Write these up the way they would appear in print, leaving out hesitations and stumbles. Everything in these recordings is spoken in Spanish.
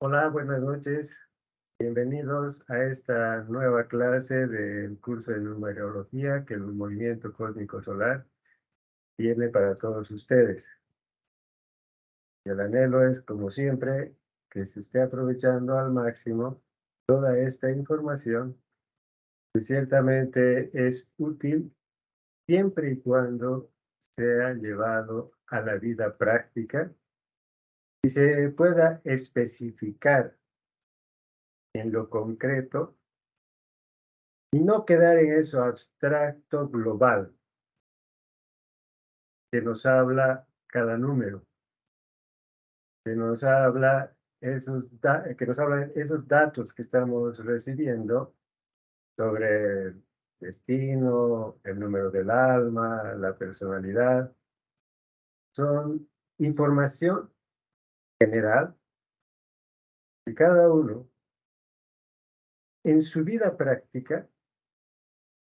Hola, buenas noches. Bienvenidos a esta nueva clase del curso de numerología que el Movimiento Cósmico Solar tiene para todos ustedes. Y el anhelo es, como siempre, que se esté aprovechando al máximo toda esta información que ciertamente es útil siempre y cuando sea llevado a la vida práctica y se pueda especificar en lo concreto y no quedar en eso abstracto global que nos habla cada número, que nos habla que nos habla esos datos que estamos recibiendo sobre el destino, el número del alma, la personalidad. Son información general que cada uno en su vida práctica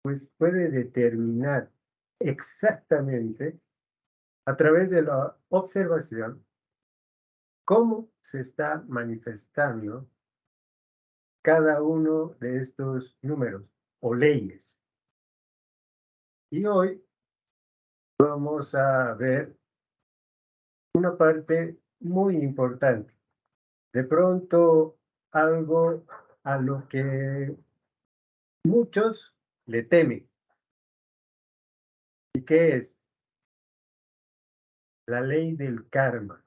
pues puede determinar exactamente a través de la observación cómo se está manifestando cada uno de estos números o leyes. Y hoy vamos a ver una parte muy importante. De pronto, algo a lo que muchos le temen. ¿Y qué es? La ley del karma.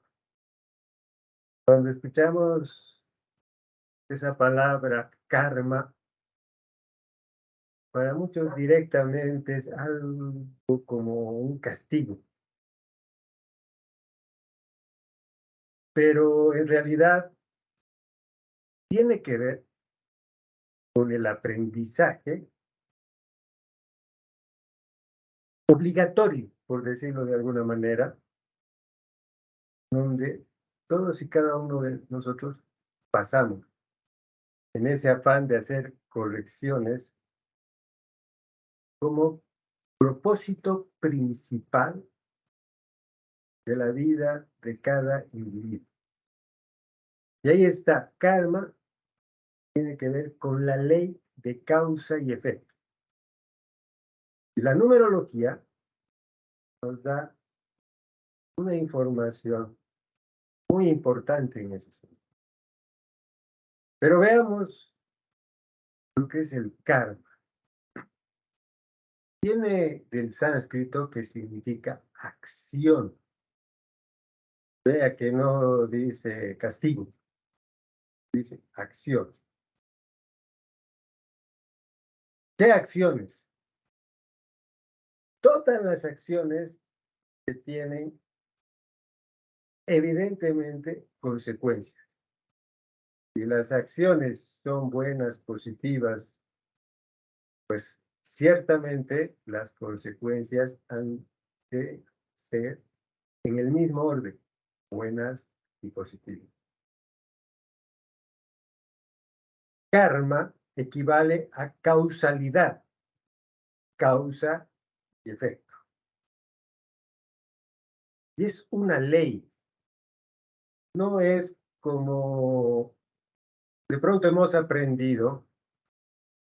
Cuando escuchamos esa palabra karma, para muchos directamente es algo como un castigo. Pero en realidad tiene que ver con el aprendizaje obligatorio, por decirlo de alguna manera, donde todos y cada uno de nosotros pasamos en ese afán de hacer correcciones como propósito principal de la vida de cada individuo. Y ahí está, karma tiene que ver con la ley de causa y efecto. Y la numerología nos da una información muy importante en ese sentido. Pero veamos lo que es el karma. Viene del sánscrito que significa acción. Vea que no dice castigo, dice acción. ¿Qué acciones? Todas las acciones que tienen evidentemente consecuencias. Si las acciones son buenas, positivas, pues ciertamente las consecuencias han de ser en el mismo orden, buenas y positivas. Karma equivale a causalidad, causa y efecto. Y es una ley, no es como de pronto hemos aprendido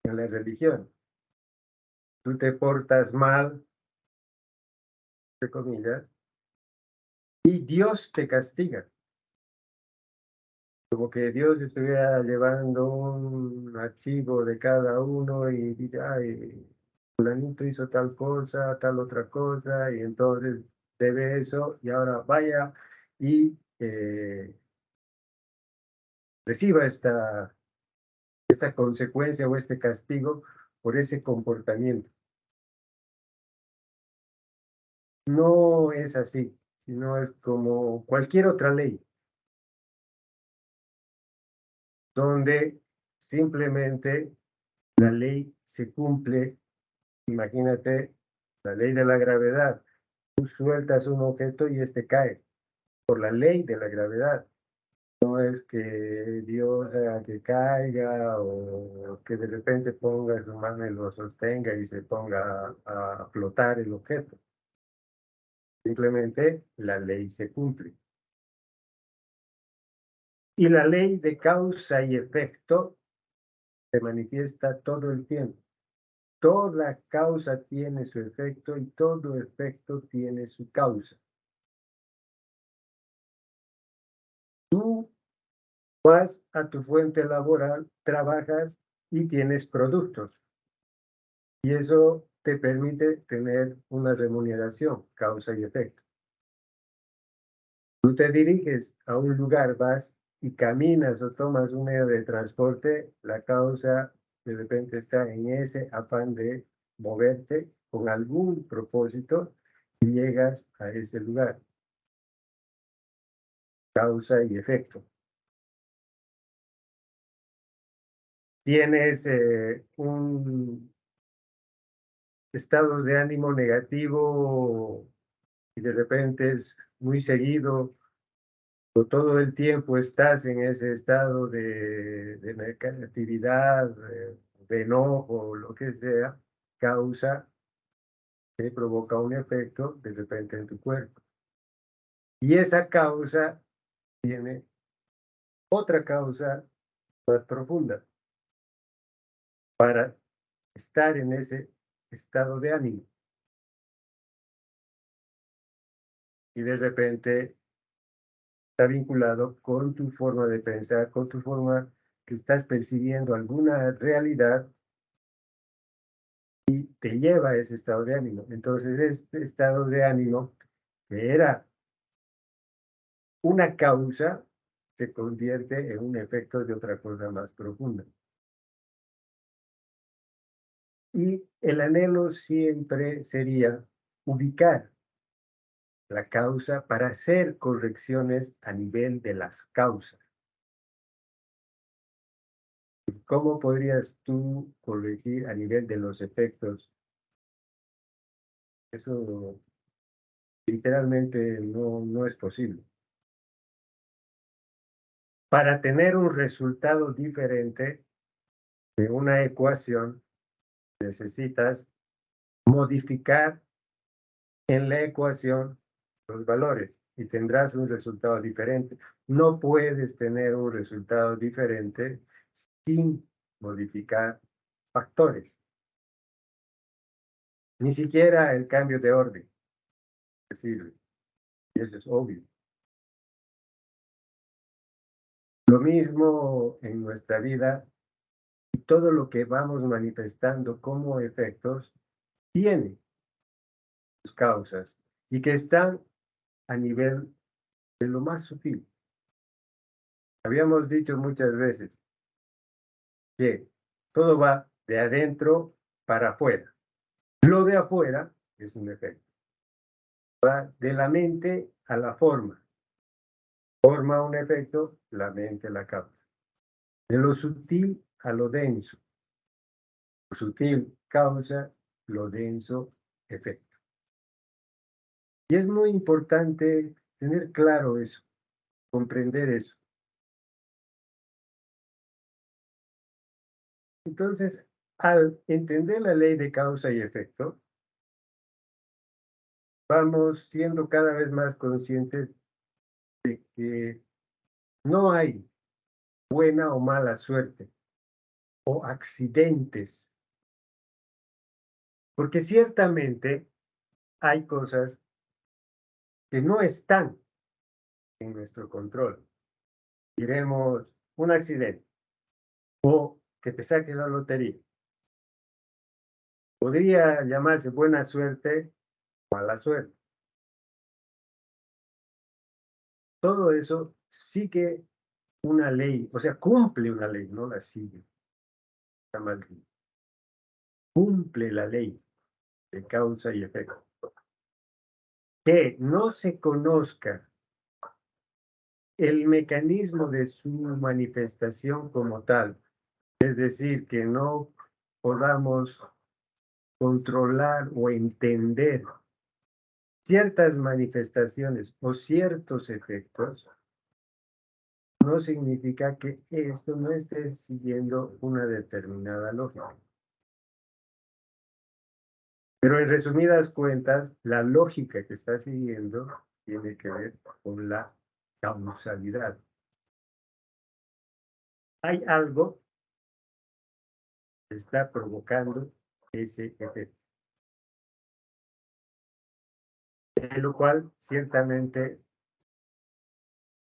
en la religión. Tú te portas mal, entre comillas, y Dios te castiga. Como que Dios estuviera llevando un archivo de cada uno y dice, ay, fulanito hizo tal cosa, tal otra cosa, y entonces debe eso, y ahora vaya y reciba esta consecuencia o este castigo por ese comportamiento. No es así, sino es como cualquier otra ley, donde simplemente la ley se cumple. Imagínate la ley de la gravedad. Tú sueltas un objeto y este cae por la ley de la gravedad. No es que Dios haga que caiga o que de repente ponga su mano y lo sostenga y se ponga a flotar el objeto. Simplemente la ley se cumple. Y la ley de causa y efecto se manifiesta todo el tiempo. Toda causa tiene su efecto y todo efecto tiene su causa. Tú vas a tu fuente laboral, trabajas y tienes productos. Y eso te permite tener una remuneración, causa y efecto. Tú te diriges a un lugar, vas y caminas o tomas un medio de transporte, la causa de repente está en ese afán de moverte con algún propósito y llegas a ese lugar, causa y efecto. Tienes un estado de ánimo negativo y de repente es muy seguido o todo el tiempo estás en ese estado de negatividad, de enojo, lo que sea, causa que provoca un efecto de repente en tu cuerpo. Y esa causa tiene otra causa más profunda para estar en ese estado de ánimo. Y de repente está vinculado con tu forma de pensar, con tu forma que estás percibiendo alguna realidad y te lleva a ese estado de ánimo. Entonces, este estado de ánimo, que era una causa, se convierte en un efecto de otra cosa más profunda. Y el anhelo siempre sería ubicar la causa para hacer correcciones a nivel de las causas. ¿Cómo podrías tú corregir a nivel de los efectos? Eso literalmente no es posible. Para tener un resultado diferente de una ecuación, necesitas modificar en la ecuación los valores y tendrás un resultado diferente. No puedes tener un resultado diferente sin modificar factores, ni siquiera el cambio de orden sirve, y eso es obvio. Lo mismo en nuestra vida, y todo lo que vamos manifestando como efectos tiene sus causas y que están a nivel de lo más sutil. Habíamos dicho muchas veces que todo va de adentro para afuera. Lo de afuera es un efecto. Va de la mente a la forma. Forma un efecto, la mente la causa. De lo sutil a lo denso. Lo sutil causa, lo denso efecto. Y es muy importante tener claro eso, comprender eso. Entonces, al entender la ley de causa y efecto, vamos siendo cada vez más conscientes que no hay buena o mala suerte o accidentes, porque ciertamente hay cosas que no están en nuestro control. Diremos un accidente o que te saque la lotería. Podría llamarse buena suerte o mala suerte. Todo eso sigue una ley, o sea, cumple una ley, no la sigue. Está mal dicho. Cumple la ley de causa y efecto. Que no se conozca el mecanismo de su manifestación como tal, es decir, que no podamos controlar o entender ciertas manifestaciones o ciertos efectos, no significa que esto no esté siguiendo una determinada lógica. Pero en resumidas cuentas, la lógica que está siguiendo tiene que ver con la causalidad. hay algo que está provocando ese efecto, de lo cual ciertamente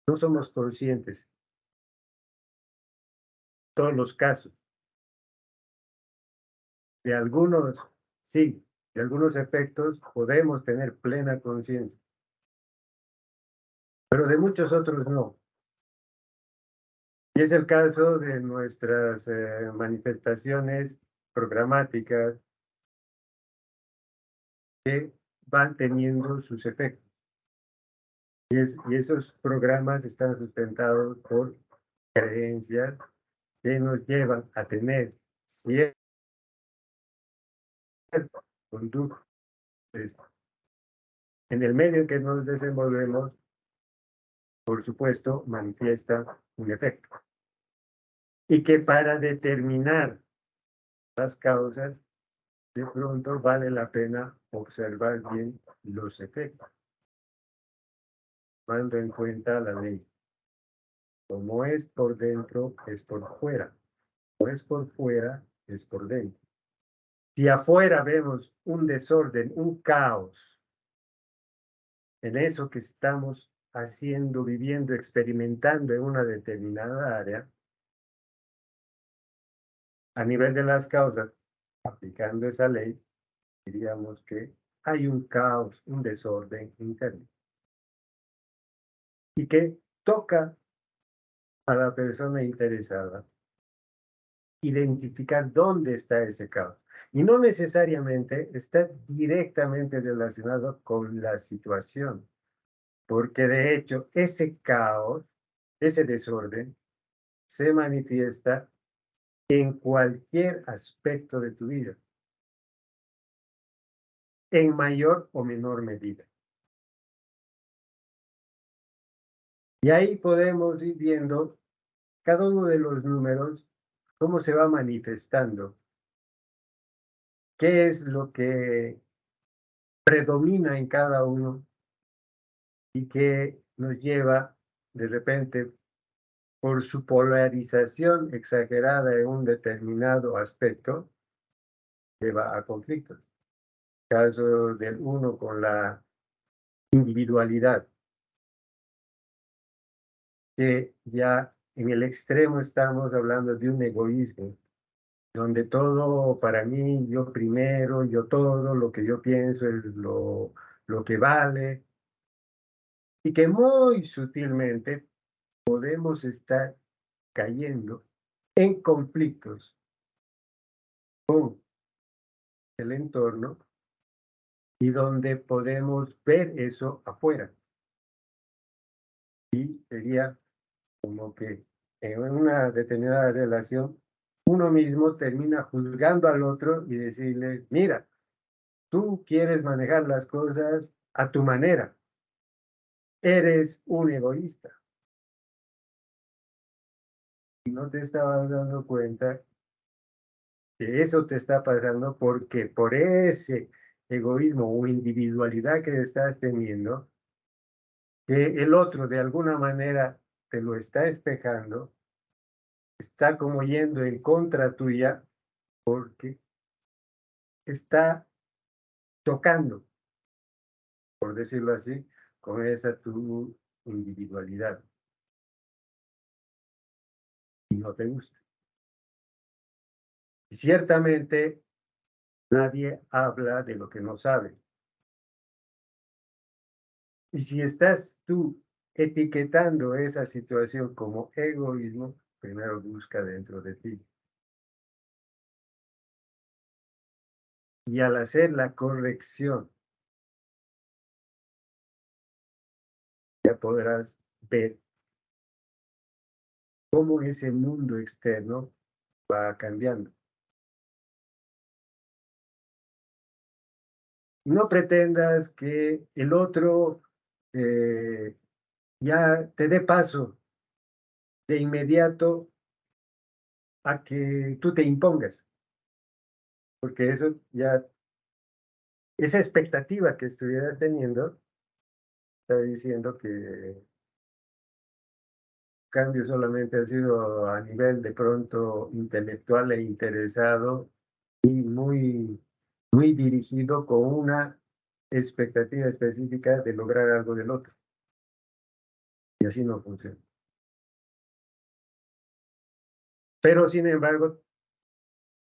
no somos conscientes en todos los casos. De algunos, sí, de algunos efectos podemos tener plena conciencia, pero de muchos otros no. Y es el caso de nuestras manifestaciones programáticas que van teniendo sus efectos. Y esos programas están sustentados por creencias que nos llevan a tener ciertas conductas. En el medio en que nos desenvolvemos, por supuesto, manifiesta un efecto. Y que para determinar las causas, de pronto vale la pena observar bien los efectos, tomando en cuenta la ley. Como es por dentro, es por fuera. Como es por fuera, es por dentro. Si afuera vemos un desorden, un caos, en eso que estamos haciendo, viviendo, experimentando en una determinada área, a nivel de las causas, aplicando esa ley, diríamos que hay un caos, un desorden interno. Y que toca a la persona interesada identificar dónde está ese caos. Y no necesariamente está directamente relacionado con la situación, porque de hecho ese caos, ese desorden, se manifiesta en cualquier aspecto de tu vida, en mayor o menor medida. Y ahí podemos ir viendo cada uno de los números, cómo se va manifestando, qué es lo que predomina en cada uno y que nos lleva de repente por su polarización exagerada en un determinado aspecto, lleva a conflictos. Caso del uno con la individualidad, que ya en el extremo estamos hablando de un egoísmo, donde todo para mí, yo primero, yo todo, lo que yo pienso es lo que vale, y que muy sutilmente podemos estar cayendo en conflictos con el entorno y donde podemos ver eso afuera. Y sería como que en una determinada relación, uno mismo termina juzgando al otro y decirle, mira, tú quieres manejar las cosas a tu manera, eres un egoísta. Y no te estabas dando cuenta que eso te está pasando porque por ese egoísmo o individualidad que estás teniendo, que el otro de alguna manera te lo está espejando, está como yendo en contra tuya porque está chocando, por decirlo así, con esa tu individualidad y no te gusta. Y ciertamente nadie habla de lo que no sabe. Y si estás tú etiquetando esa situación como egoísmo, primero busca dentro de ti. Y al hacer la corrección, ya podrás ver cómo ese mundo externo va cambiando. Y no pretendas que el otro eh, ya te dé paso de inmediato a que tú te impongas, porque eso ya, esa expectativa que estuvieras teniendo, está diciendo que cambio solamente ha sido a nivel de pronto intelectual e interesado y muy dirigido con una expectativa específica de lograr algo del otro. Y así no funciona. Pero sin embargo,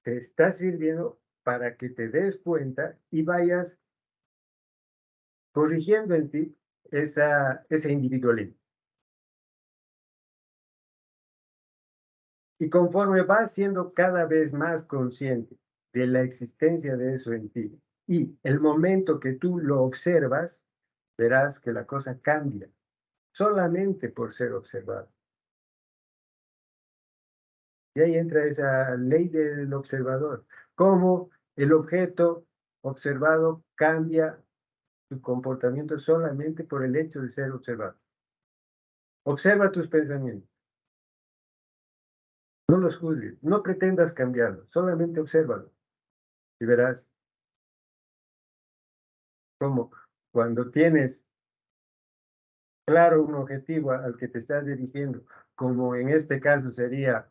te está sirviendo para que te des cuenta y vayas corrigiendo en ti ese individualismo. Y conforme vas siendo cada vez más consciente de la existencia de eso en ti y el momento que tú lo observas, verás que la cosa cambia solamente por ser observado. Y ahí entra esa ley del observador, cómo el objeto observado cambia su comportamiento solamente por el hecho de ser observado. Observa tus pensamientos, no los juzgues, no pretendas cambiarlos, solamente obsérvalos y verás cómo cuando tienes claro un objetivo al que te estás dirigiendo, como en este caso sería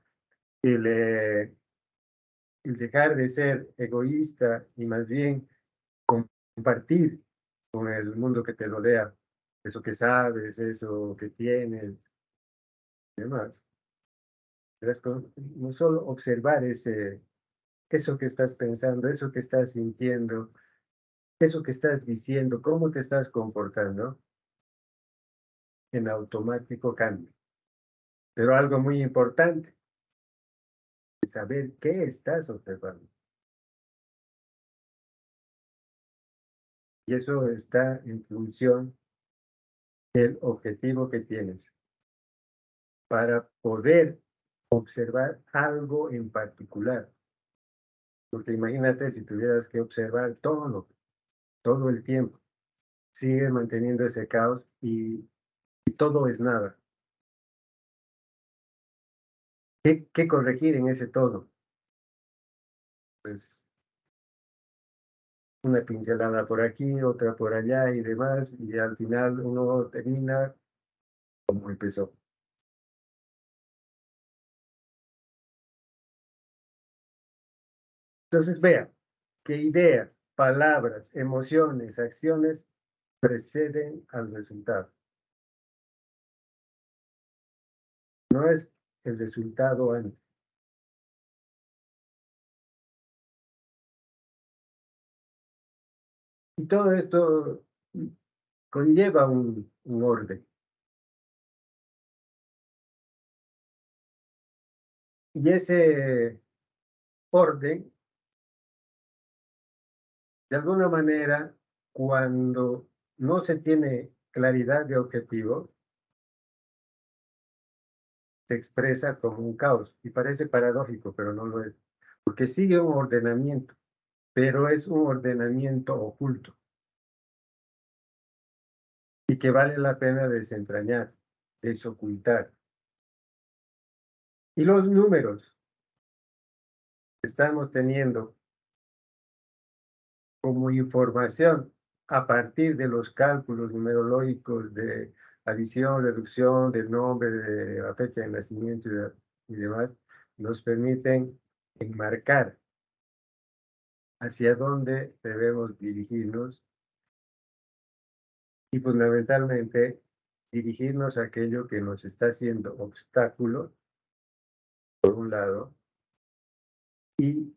el, eh, el dejar de ser egoísta y más bien compartir con el mundo que te rodea, eso que sabes, eso que tienes, y demás. Verás no solo observar eso que estás pensando, eso que estás sintiendo, eso que estás diciendo, cómo te estás comportando, en automático cambia. Pero algo muy importante es saber qué estás observando. Y eso está en función del objetivo que tienes para poder observar algo en particular. Porque imagínate si tuvieras que observar todo el tiempo, sigue manteniendo ese caos y todo es nada. ¿Qué corregir en ese todo? Pues una pincelada por aquí, otra por allá y demás, y al final uno termina como empezó. Entonces, vea que ideas, palabras, emociones, acciones preceden al resultado. No es el resultado antes. Y todo esto conlleva un orden. Y ese orden, de alguna manera, cuando no se tiene claridad de objetivo, se expresa como un caos. Y parece paradójico, pero no lo es. Porque sigue un ordenamiento, pero es un ordenamiento oculto y que vale la pena desentrañar, desocultar. Y los números que estamos teniendo como información a partir de los cálculos numerológicos de adición, reducción del nombre, de la fecha de nacimiento y demás, nos permiten enmarcar hacia dónde debemos dirigirnos y fundamentalmente dirigirnos a aquello que nos está haciendo obstáculo, por un lado, y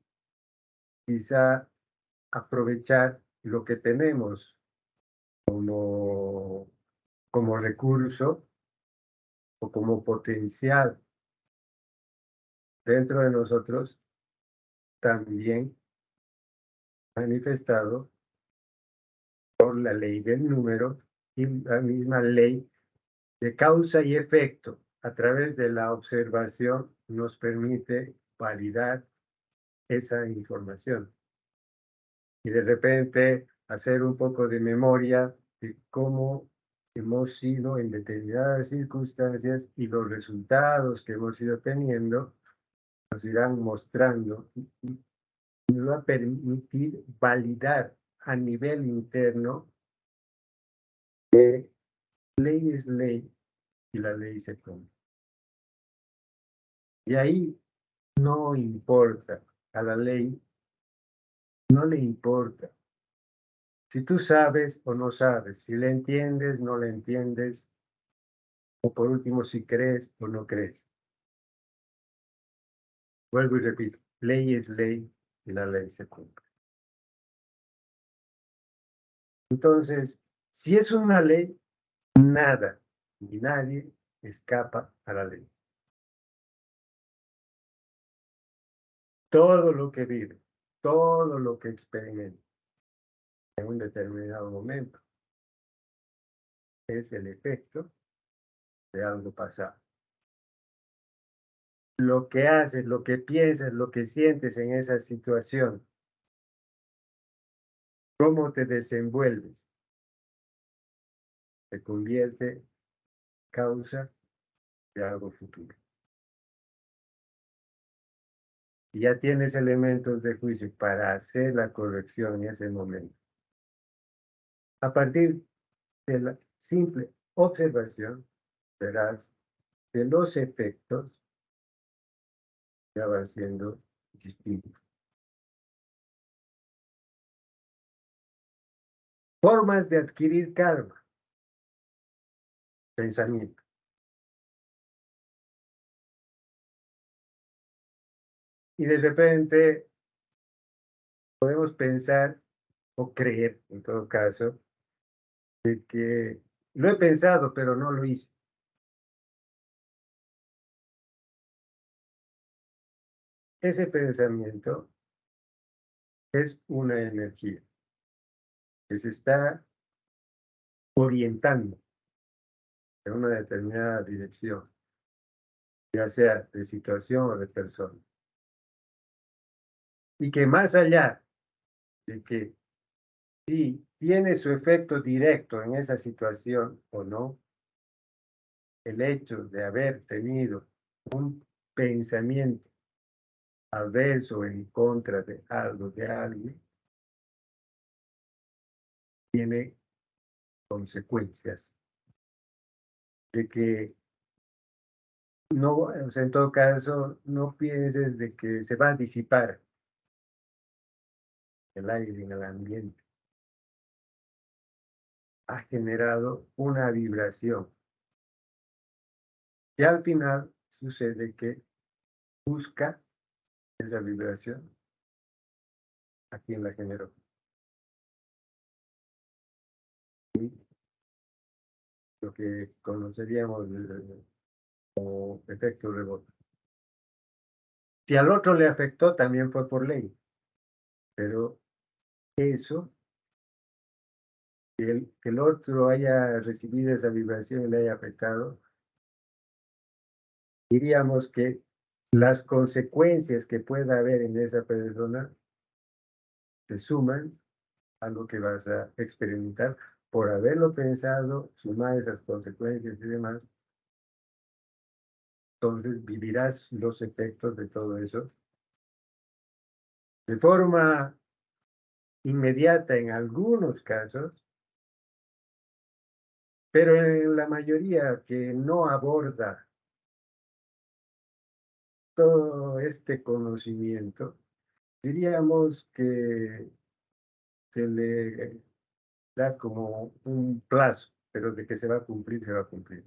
quizá aprovechar lo que tenemos como, como recurso o como potencial dentro de nosotros, también manifestado por la ley del número y la misma ley de causa y efecto. A través de la observación nos permite validar esa información y de repente hacer un poco de memoria de cómo hemos sido en determinadas circunstancias y los resultados que hemos ido teniendo nos irán mostrando y nos va a permitir validar a nivel interno que ley es ley y la ley se cumple. Y ahí no importa, a la ley no le importa si tú sabes o no sabes, si le entiendes, no le entiendes, o por último, si crees o no crees. Vuelvo y repito, ley es ley y la ley se cumple. Entonces, si es una ley, nada ni nadie escapa a la ley. Todo lo que vive, todo lo que experimenta en un determinado momento es el efecto de algo pasado. Lo que haces, lo que piensas, lo que sientes en esa situación, cómo te desenvuelves, se convierte en causa de algo futuro. Y ya tienes elementos de juicio para hacer la corrección en ese momento. A partir de la simple observación, verás que los efectos ya van siendo distintos. Formas de adquirir karma, pensamiento. Y de repente podemos pensar o creer, en todo caso, de que lo he pensado, pero no lo hice. Ese pensamiento es una energía que se está orientando en una determinada dirección, ya sea de situación o de persona. Y que más allá de que si tiene su efecto directo en esa situación o no, el hecho de haber tenido un pensamiento adverso en contra de algo, de alguien, tiene consecuencias de que no, o sea, en todo caso, no pienses de que se va a disipar el aire en el ambiente. Ha generado una vibración y al final sucede que busca esa vibración a quien la generó. Y lo que conoceríamos como efecto rebote. Si al otro le afectó, también fue por ley, pero eso, que el otro haya recibido esa vibración y le haya afectado, diríamos que las consecuencias que pueda haber en esa persona se suman a lo que vas a experimentar por haberlo pensado, sumar esas consecuencias y demás. Entonces vivirás los efectos de todo eso de forma inmediata en algunos casos, pero en la mayoría que no aborda todo este conocimiento, diríamos que se le da como un plazo, pero de que se va a cumplir, se va a cumplir.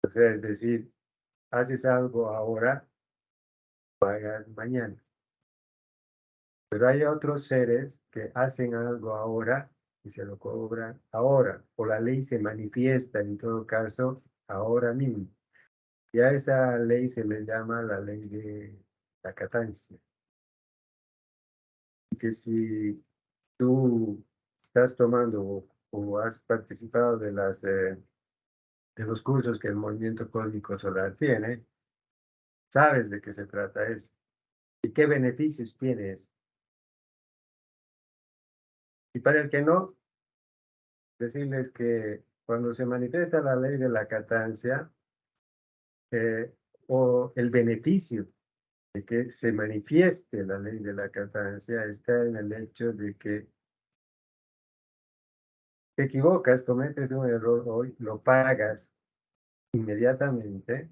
O sea, es decir, haces algo ahora, pagas mañana. Pero hay otros seres que hacen algo ahora y se lo cobran ahora, o la ley se manifiesta en todo caso ahora mismo. Y a esa ley se le llama la ley de la catancia. Que si tú estás tomando o has participado de de los cursos que el movimiento cósmico solar tiene, sabes de qué se trata eso y qué beneficios tiene eso. Y para el que no, decirles que cuando se manifiesta la ley de la catancia, eh, o el beneficio de que se manifieste la ley de la catancia está en el hecho de que te equivocas, cometes un error hoy, lo pagas inmediatamente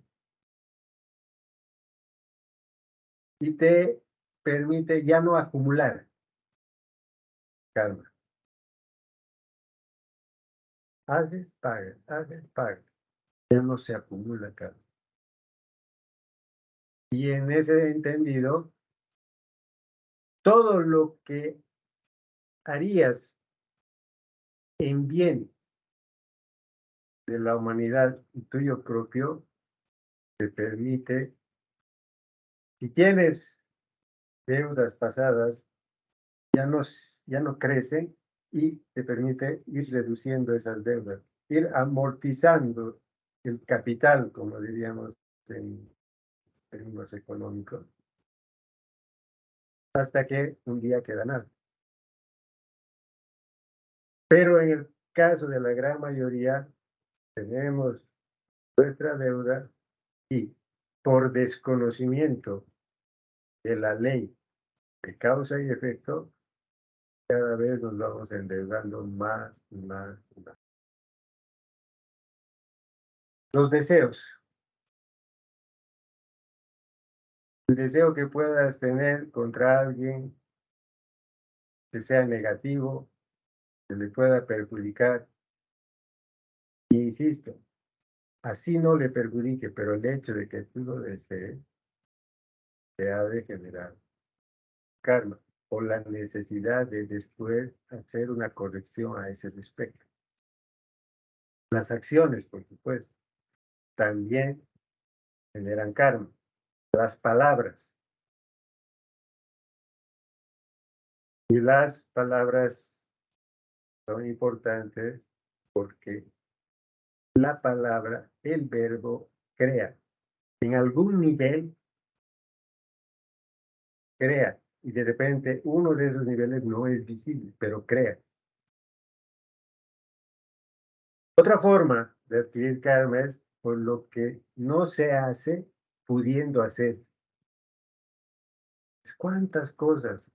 y te permite ya no acumular karma. Haces, pagas, haces, pagas. Ya no se acumula karma. Y en ese entendido, todo lo que harías en bien de la humanidad y tuyo propio, te permite, si tienes deudas pasadas, ya no crecen y te permite ir reduciendo esas deudas, ir amortizando el capital, como diríamos en términos económicos, hasta que un día queda nada. Pero en el caso de la gran mayoría, tenemos nuestra deuda y por desconocimiento de la ley de causa y efecto, cada vez nos vamos endeudando más y más y más. Los deseos. El deseo que puedas tener contra alguien que sea negativo, que le pueda perjudicar, y insisto, así no le perjudique, pero el hecho de que tú lo desees, te ha de generar karma o la necesidad de después hacer una corrección a ese respecto. Las acciones, por supuesto, también generan karma. Las palabras. Y las palabras son importantes porque la palabra, el verbo, crea. En algún nivel crea. Y de repente uno de esos niveles no es visible, pero crea. Otra forma de adquirir karma es por lo que no se hace pudiendo hacer. ¿Cuántas cosas?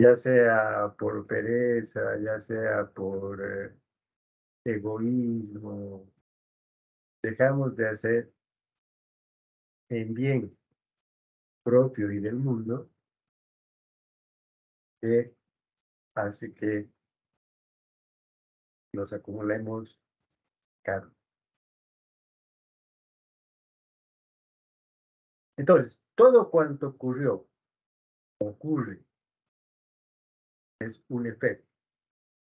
Ya sea por pereza, ya sea por egoísmo, dejamos de hacer en bien propio y del mundo, que hace que nos acumulemos karma. Entonces, todo cuanto ocurre, es un efecto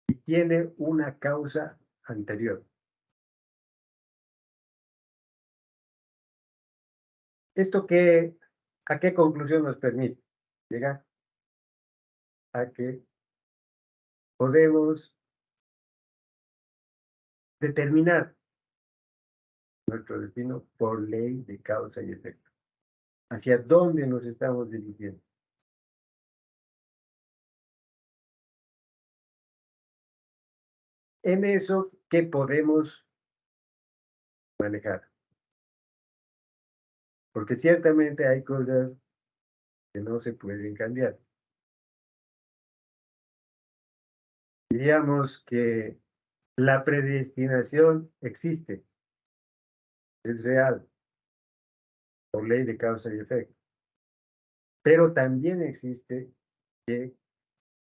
y tiene una causa anterior. ¿Esto qué, a qué conclusión nos permite? Llegar a que podemos determinar nuestro destino por ley de causa y efecto. ¿Hacia dónde nos estamos dirigiendo? En eso, ¿qué podemos manejar? Porque ciertamente hay cosas que no se pueden cambiar. Diríamos que la predestinación existe, es real, por ley de causa y efecto. Pero también existe que,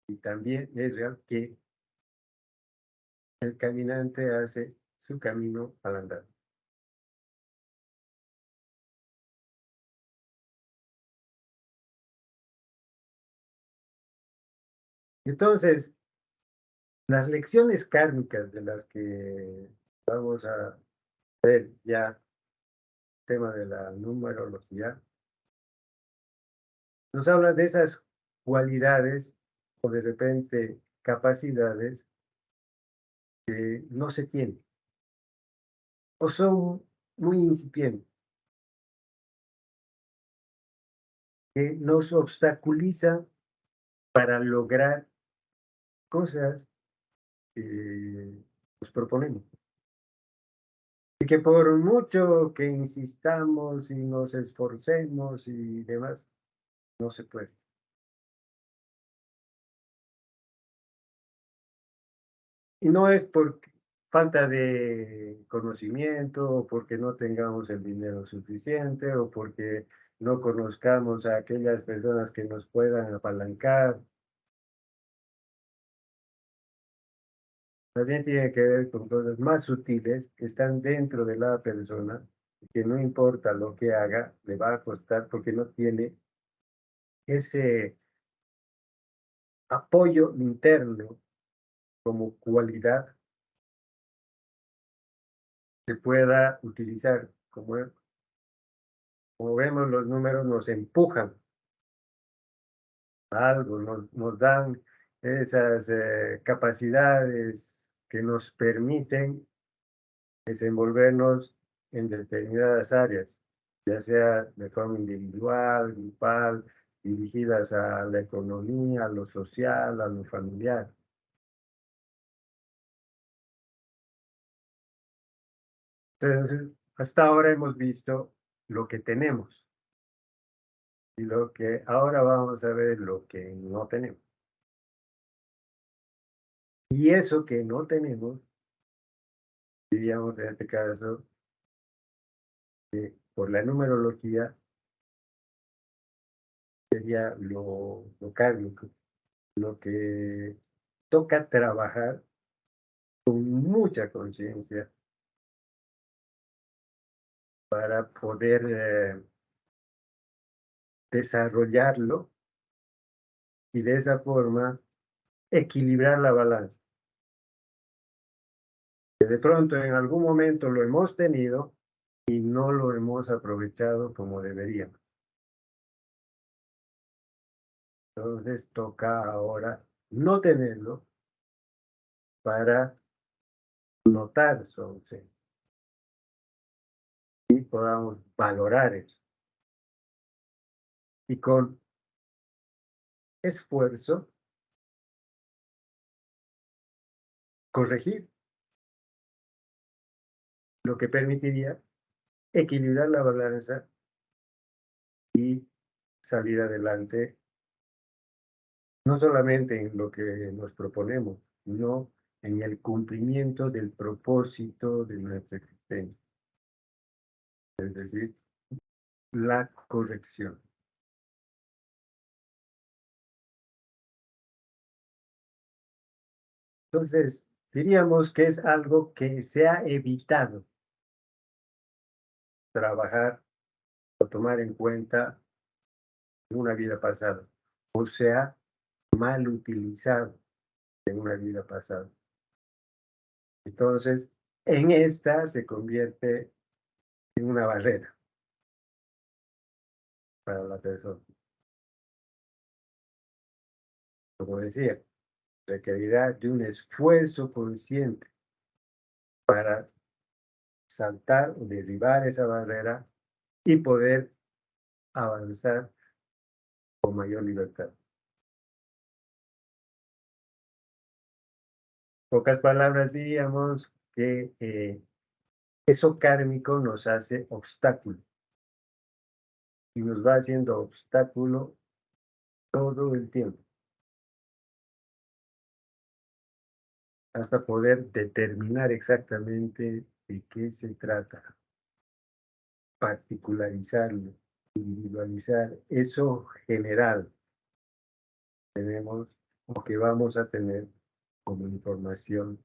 y también es real que el caminante hace su camino al andar. Entonces, las lecciones kármicas de las que vamos a ver ya, tema de la numerología, nos habla de esas cualidades o de repente capacidades que no se tienen o son muy incipientes, que nos obstaculizan para lograr cosas que nos proponemos. Y que por mucho que insistamos y nos esforcemos y demás, no se puede. Y no es porque falta de conocimiento, o porque no tengamos el dinero suficiente, o porque no conozcamos a aquellas personas que nos puedan apalancar. También tiene que ver con cosas más sutiles que están dentro de la persona, y que no importa lo que haga, le va a costar porque no tiene ese apoyo interno como cualidad que pueda utilizar. Como vemos, los números nos empujan a algo, nos dan esas capacidades que nos permiten desenvolvernos en determinadas áreas, ya sea de forma individual, grupal, dirigidas a la economía, a lo social, a lo familiar. Entonces, hasta ahora hemos visto lo que tenemos y lo que ahora vamos a ver lo que no tenemos. Y eso que no tenemos, diríamos en este caso, por la numerología, sería lo kármico, lo que toca trabajar con mucha conciencia para poder desarrollarlo y de esa forma equilibrar la balanza. Que de pronto en algún momento lo hemos tenido y no lo hemos aprovechado como deberíamos. Entonces toca ahora no tenerlo para notar su ausencia y podamos valorar eso. Y con esfuerzo corregir, lo que permitiría equilibrar la balanza y salir adelante, no solamente en lo que nos proponemos, sino en el cumplimiento del propósito de nuestra existencia, es decir, la corrección. Entonces, diríamos que es algo que se ha evitado trabajar o tomar en cuenta en una vida pasada, o se ha mal utilizado en una vida pasada. Entonces, en esta se convierte en una barrera para la persona. Como decía, requerirá de un esfuerzo consciente para saltar o derribar esa barrera y poder avanzar con mayor libertad. Pocas palabras diríamos que eso kármico nos hace obstáculo y nos va haciendo obstáculo todo el tiempo hasta poder determinar exactamente de qué se trata, particularizarlo, individualizar eso general tenemos o que vamos a tener como información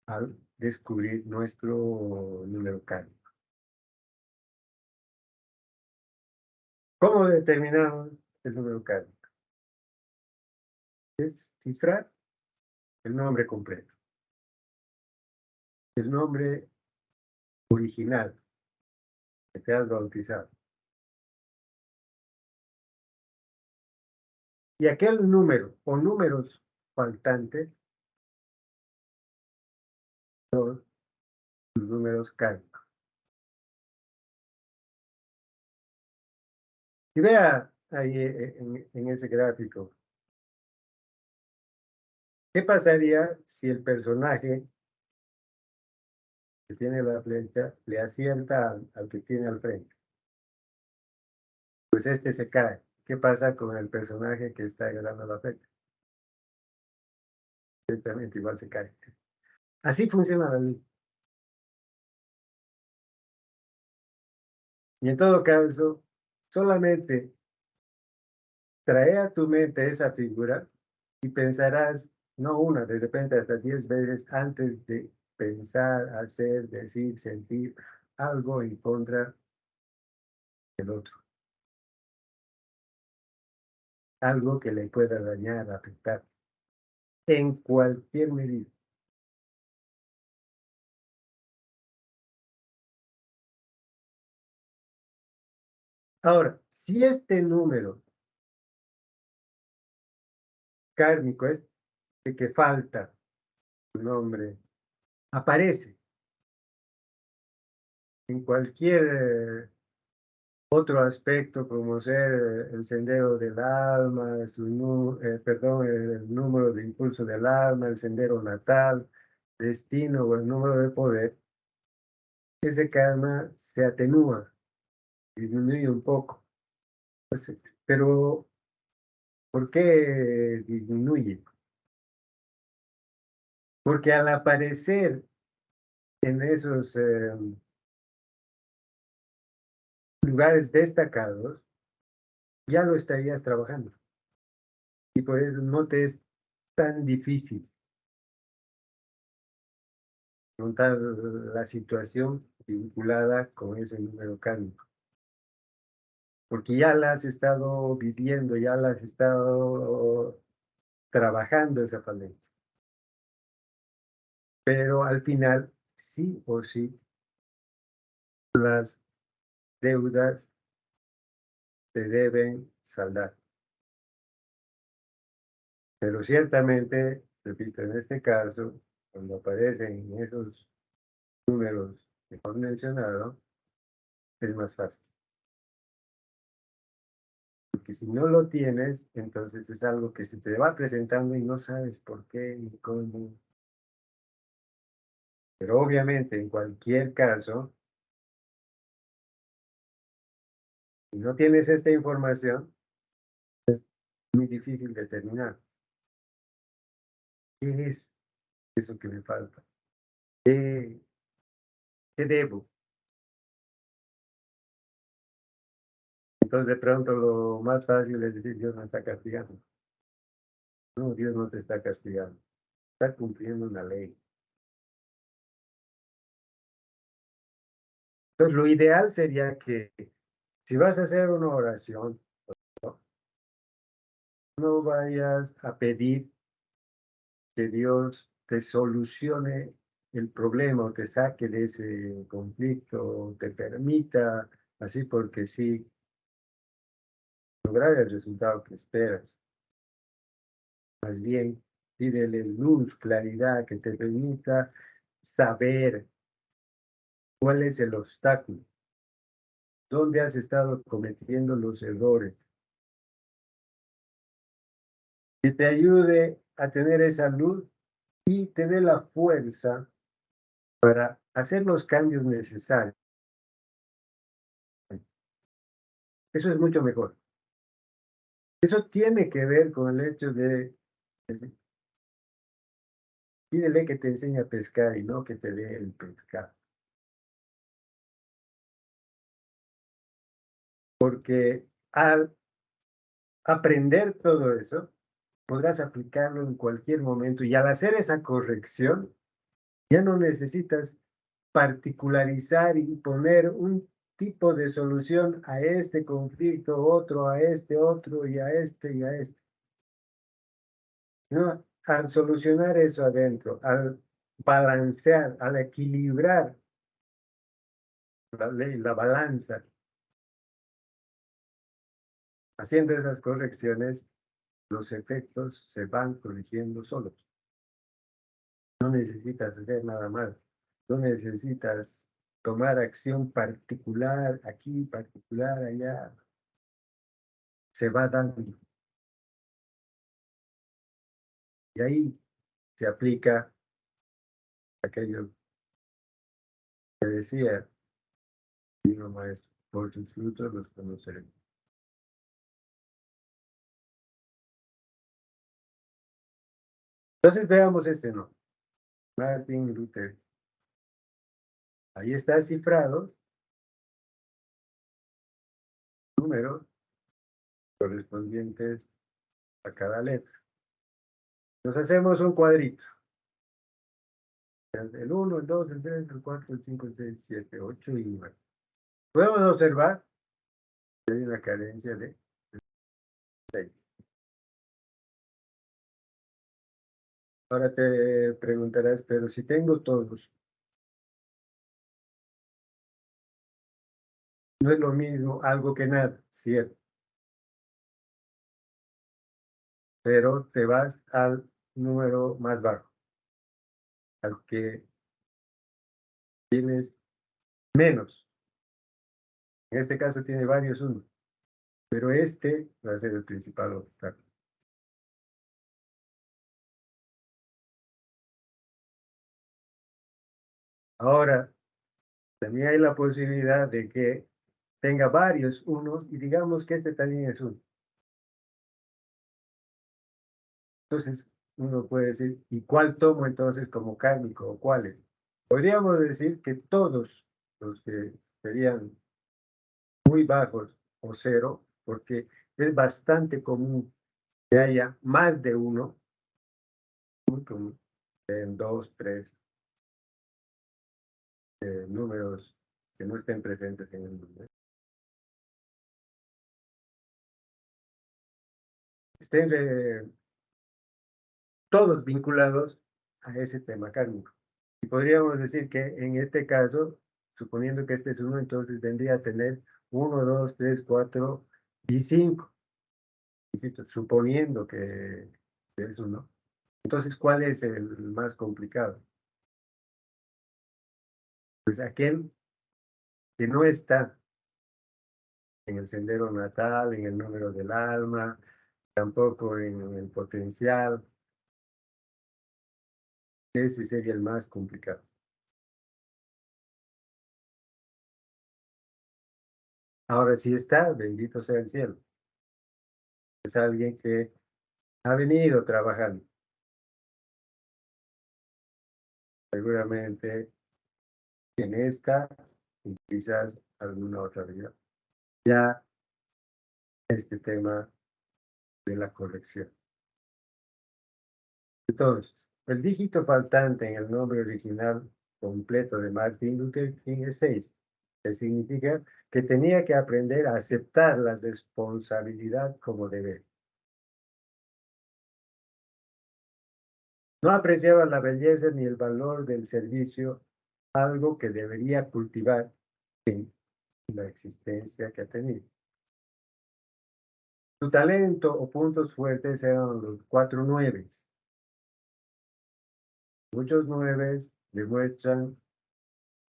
al descubrir nuestro número kármico. ¿Cómo determinamos el número kármico? Es cifrar el nombre completo, el nombre original que te has bautizado. Y aquel número o números faltantes son los números kármicos. Y vea ahí en ese gráfico, ¿qué pasaría si el personaje que tiene la flecha le acierta al que tiene al frente? Pues este se cae. ¿Qué pasa con el personaje que está ganando la flecha? Exactamente igual se cae. Así funciona la ley. Y en todo caso, solamente trae a tu mente esa figura y pensarás, no una, de repente hasta 10 veces antes de pensar, hacer, decir, sentir algo en contra del otro, algo que le pueda dañar, afectar, en cualquier medida. Ahora, si este número kármico es de que falta tu nombre, aparece en cualquier otro aspecto, como ser el sendero del alma, perdón, el número de impulso del alma, el sendero natal, destino o el número de poder, ese karma se atenúa, disminuye un poco. Pues, pero, ¿por qué disminuye? Porque al aparecer en esos lugares destacados, ya lo estarías trabajando. Y por eso no te es tan difícil montar la situación vinculada con ese número kármico, porque ya la has estado viviendo, ya la has estado trabajando esa falencia. Pero al final, sí o sí, las deudas se deben saldar. Pero ciertamente, repito, en este caso, cuando aparecen esos números que hemos mencionado, es más fácil. Porque si no lo tienes, entonces es algo que se te va presentando y no sabes por qué ni cómo. Pero obviamente, en cualquier caso, si no tienes esta información, muy difícil determinar qué es eso que me falta, qué, qué debo. Entonces, de pronto, lo más fácil es decir, Dios me está castigando. No, Dios no te está castigando, está cumpliendo una ley. Entonces, lo ideal sería que si vas a hacer una oración, no, no vayas a pedir que Dios te solucione el problema o te saque de ese conflicto, o te permita, así porque sí, lograr el resultado que esperas. Más bien, pídele luz, claridad, que te permita saber cuál es el obstáculo, dónde has estado cometiendo los errores, que te ayude a tener esa luz y tener la fuerza para hacer los cambios necesarios. Eso es mucho mejor. Eso tiene que ver con el hecho de, pídele que te enseñe a pescar y no que te dé el pescado. Porque al aprender todo eso, podrás aplicarlo en cualquier momento y al hacer esa corrección, ya no necesitas particularizar y poner un tipo de solución a este conflicto, otro a este, otro y a este y a este. No, al solucionar eso adentro, al balancear, al equilibrar la ley, la balanza, haciendo esas correcciones, los efectos se van corrigiendo solos. No necesitas hacer nada más. No necesitas tomar acción particular aquí, particular allá. Se va dando. Y ahí se aplica aquello que decía el divino maestro, por sus frutos los conoceremos. Entonces veamos este no. Martin Luther. Ahí está cifrado números correspondientes a cada letra. Nos hacemos un cuadrito. El 1, el 2, el 3, el 4, el 5, el 6, 7, 8 y 9. Podemos observar que hay una carencia de 6. Ahora te preguntarás, pero si tengo todos, no es lo mismo algo que nada, cierto, pero te vas al número más bajo, al que tienes menos. En este caso tiene varios unos, pero este va a ser el principal obstáculo. Ahora, también hay la posibilidad de que tenga varios unos y digamos que este también es uno. Entonces, uno puede decir, ¿y cuál tomo entonces como kármico o cuáles? Podríamos decir que todos los que serían muy bajos o cero, porque es bastante común que haya más de uno, muy común, en dos, tres números que no estén presentes en el número, estén todos vinculados a ese tema kármico. Y podríamos decir que en este caso, suponiendo que este es uno, entonces vendría a tener uno, dos, tres, cuatro y cinco. Insisto, suponiendo que es uno. Entonces, ¿cuál es el más complicado? Pues aquel que no está en el sendero natal, en el número del alma, tampoco en el potencial. Ese sería el más complicado. Ahora, si está, bendito sea el cielo. Es alguien que ha venido trabajando. Seguramente en esta y quizás alguna otra vida. Ya este tema de la corrección. Entonces, el dígito faltante en el nombre original completo de Martin Luther King es 6, que significa que tenía que aprender a aceptar la responsabilidad como deber. No apreciaba la belleza ni el valor del servicio, algo que debería cultivar en la existencia que ha tenido. Su talento o puntos fuertes eran los 4 nueves. Muchos nueves demuestran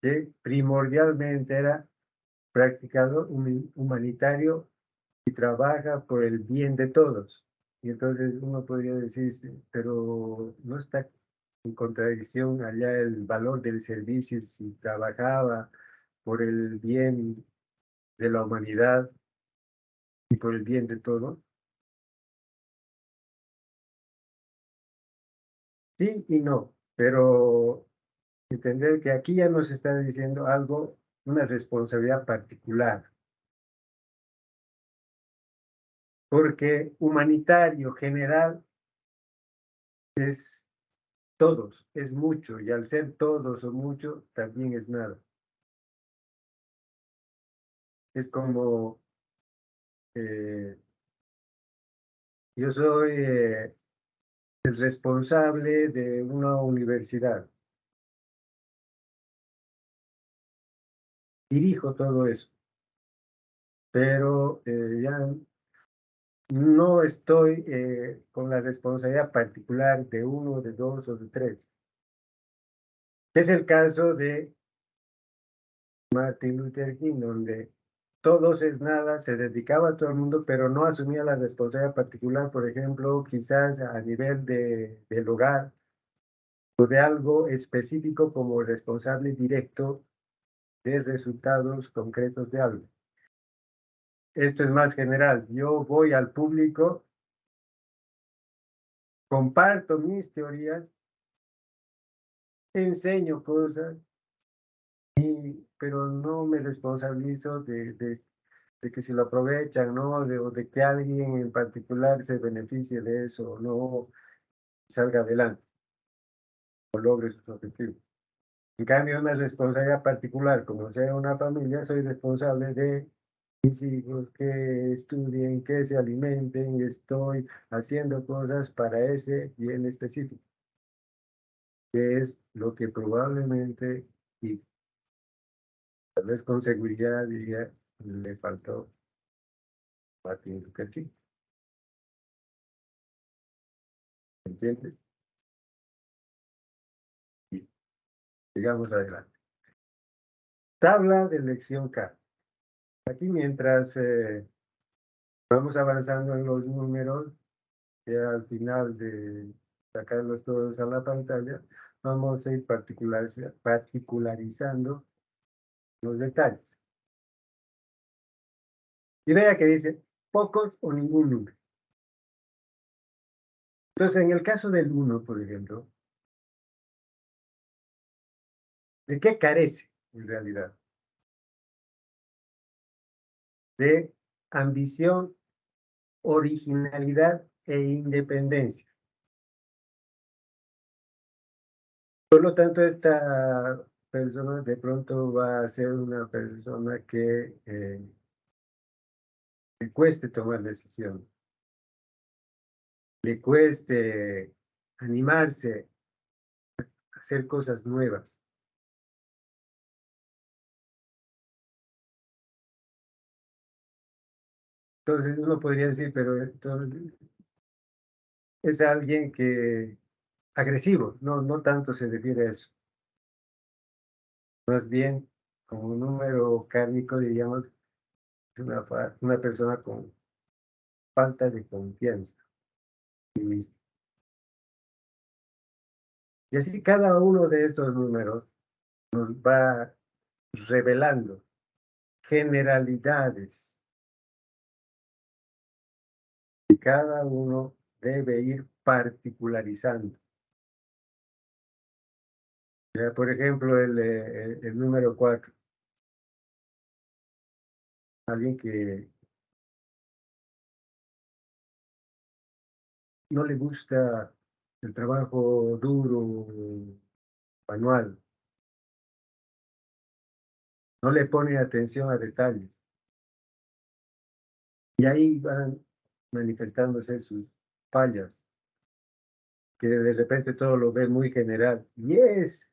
que primordialmente era practicador humanitario y trabaja por el bien de todos. Y entonces uno podría decir, sí, pero no está en contradicción allá el valor del servicio si trabajaba por el bien de la humanidad y por el bien de todo. Sí y no, pero entender que aquí ya nos está diciendo algo, una responsabilidad particular, porque humanitario general es todos, es mucho, y al ser todos o mucho, también es nada. Es como eh, yo soy el responsable de una universidad, dirijo todo eso, pero ya no estoy con la responsabilidad particular de uno, de dos o de tres. Es el caso de Martin Luther King, donde todos es nada, se dedicaba a todo el mundo, pero no asumía la responsabilidad particular, por ejemplo, quizás a nivel del hogar o de algo específico como responsable directo de resultados concretos de algo. Esto es más general. Yo voy al público, comparto mis teorías enseño cosas, pero no me responsabilizo de que si lo aprovechan, ¿no? O de que alguien en particular se beneficie de eso o no, salga adelante o logre sus objetivos. En cambio, una responsabilidad particular, como sea una familia, soy responsable de mis hijos, que estudien, que se alimenten, estoy haciendo cosas para ese bien específico, que es lo que probablemente, y tal vez con seguridad diría, le faltó a Martin Luther King, ¿entiendes? Y sigamos adelante. Tabla de elección K. Aquí mientras vamos avanzando en los números, ya al final de sacarlos todos a la pantalla, vamos a ir particularizando los detalles. Y vea que dice pocos o ningún número. Entonces, en el caso del uno, por ejemplo, ¿de qué carece en realidad? De ambición, originalidad e independencia. Por lo tanto, esta persona de pronto va a ser una persona que le cueste tomar decisiones, le cueste animarse a hacer cosas nuevas. Entonces uno podría decir, pero entonces es alguien que agresivo, no, no tanto se refiere a eso. Más bien, como un número kármico, diríamos, es una persona con falta de confianza en sí mismo. Y así cada uno de estos números nos va revelando generalidades que cada uno debe ir particularizando. Ya, por ejemplo, el número 4, alguien que no le gusta el trabajo duro, manual, no le pone atención a detalles. Y ahí van manifestándose sus fallas, que de repente todo lo ve muy general. Y es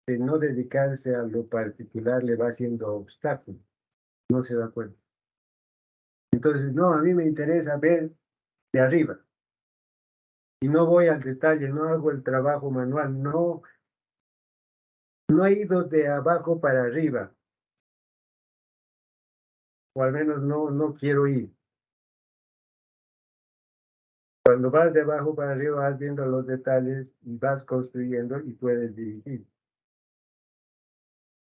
de no dedicarse a lo particular le va siendo obstáculo, no se da cuenta. Entonces, no, a mí me interesa ver de arriba y no voy al detalle, no hago el trabajo manual, no, no he ido de abajo para arriba, o al menos no, no quiero ir. Cuando vas de abajo para arriba vas viendo los detalles y vas construyendo y puedes dirigir,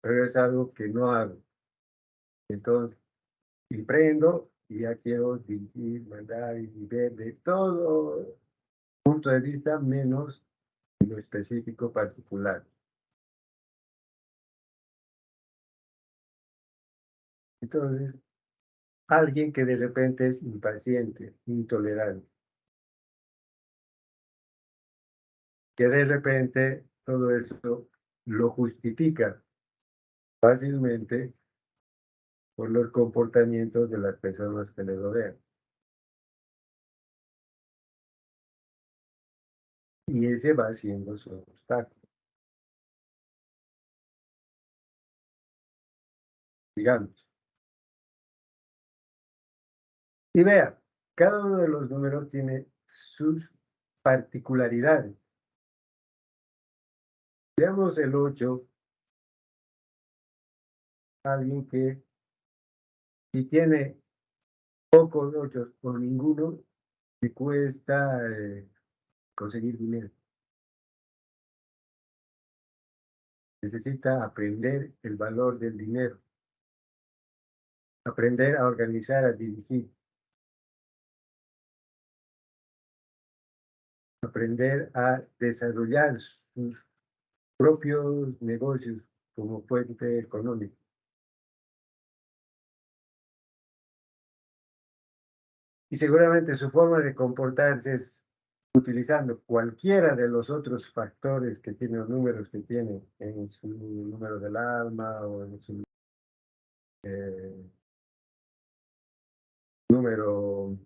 pero es algo que no hago. Entonces, y prendo y ya quiero dirigir, mandar y ver de todo punto de vista menos lo específico particular. Entonces, alguien que de repente es impaciente, intolerante, que de repente todo eso lo justifica fácilmente por los comportamientos de las personas que le rodean. Y ese va siendo su obstáculo, digamos. Y vea, cada uno de los números tiene sus particularidades. Veamos el 8, alguien que si tiene pocos 8 o ninguno, le cuesta conseguir dinero. Necesita aprender el valor del dinero, aprender a organizar, a dirigir, aprender a desarrollar sus propios negocios como fuente económica. Y seguramente su forma de comportarse es utilizando cualquiera de los otros factores que tiene, los números que tiene en su número del alma o en su número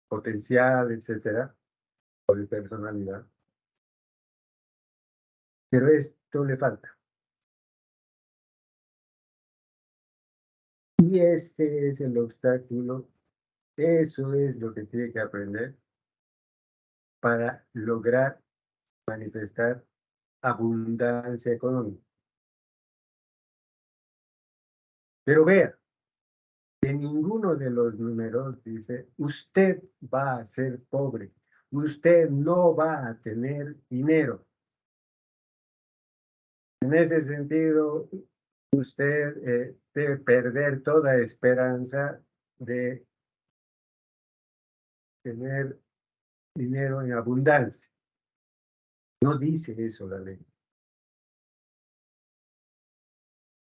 potencial, etcétera, o de personalidad. Pero esto le falta. Y ese es el obstáculo, eso es lo que tiene que aprender para lograr manifestar abundancia económica. Pero vea, que ninguno de los números dice, usted va a ser pobre, usted no va a tener dinero. En ese sentido, usted debe perder toda esperanza de tener dinero en abundancia. No dice eso la ley.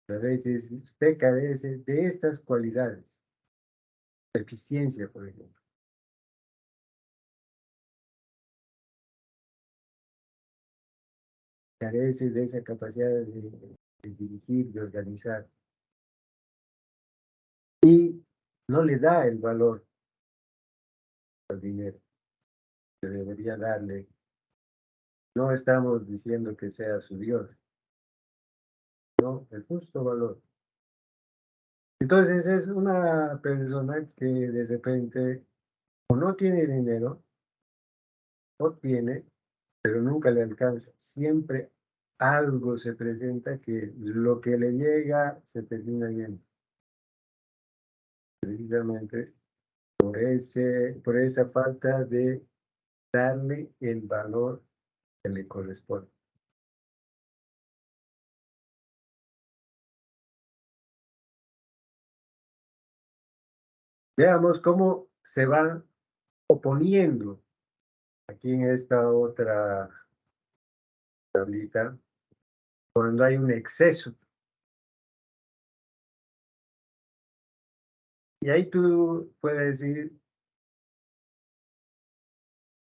La ley dice, usted carece de estas cualidades. Eficiencia, por ejemplo. Carece de esa capacidad de dirigir, de organizar. Y no le da el valor al dinero que debería darle. No estamos diciendo que sea su Dios, no, el justo valor. Entonces es una persona que de repente o no tiene dinero o tiene, pero nunca le alcanza. Siempre algo se presenta que lo que le llega se termina yendo. Precisamente por esa falta de darle el valor que le corresponde. Veamos cómo se van oponiendo aquí en esta otra tablita cuando hay un exceso. Y ahí tú puedes decir,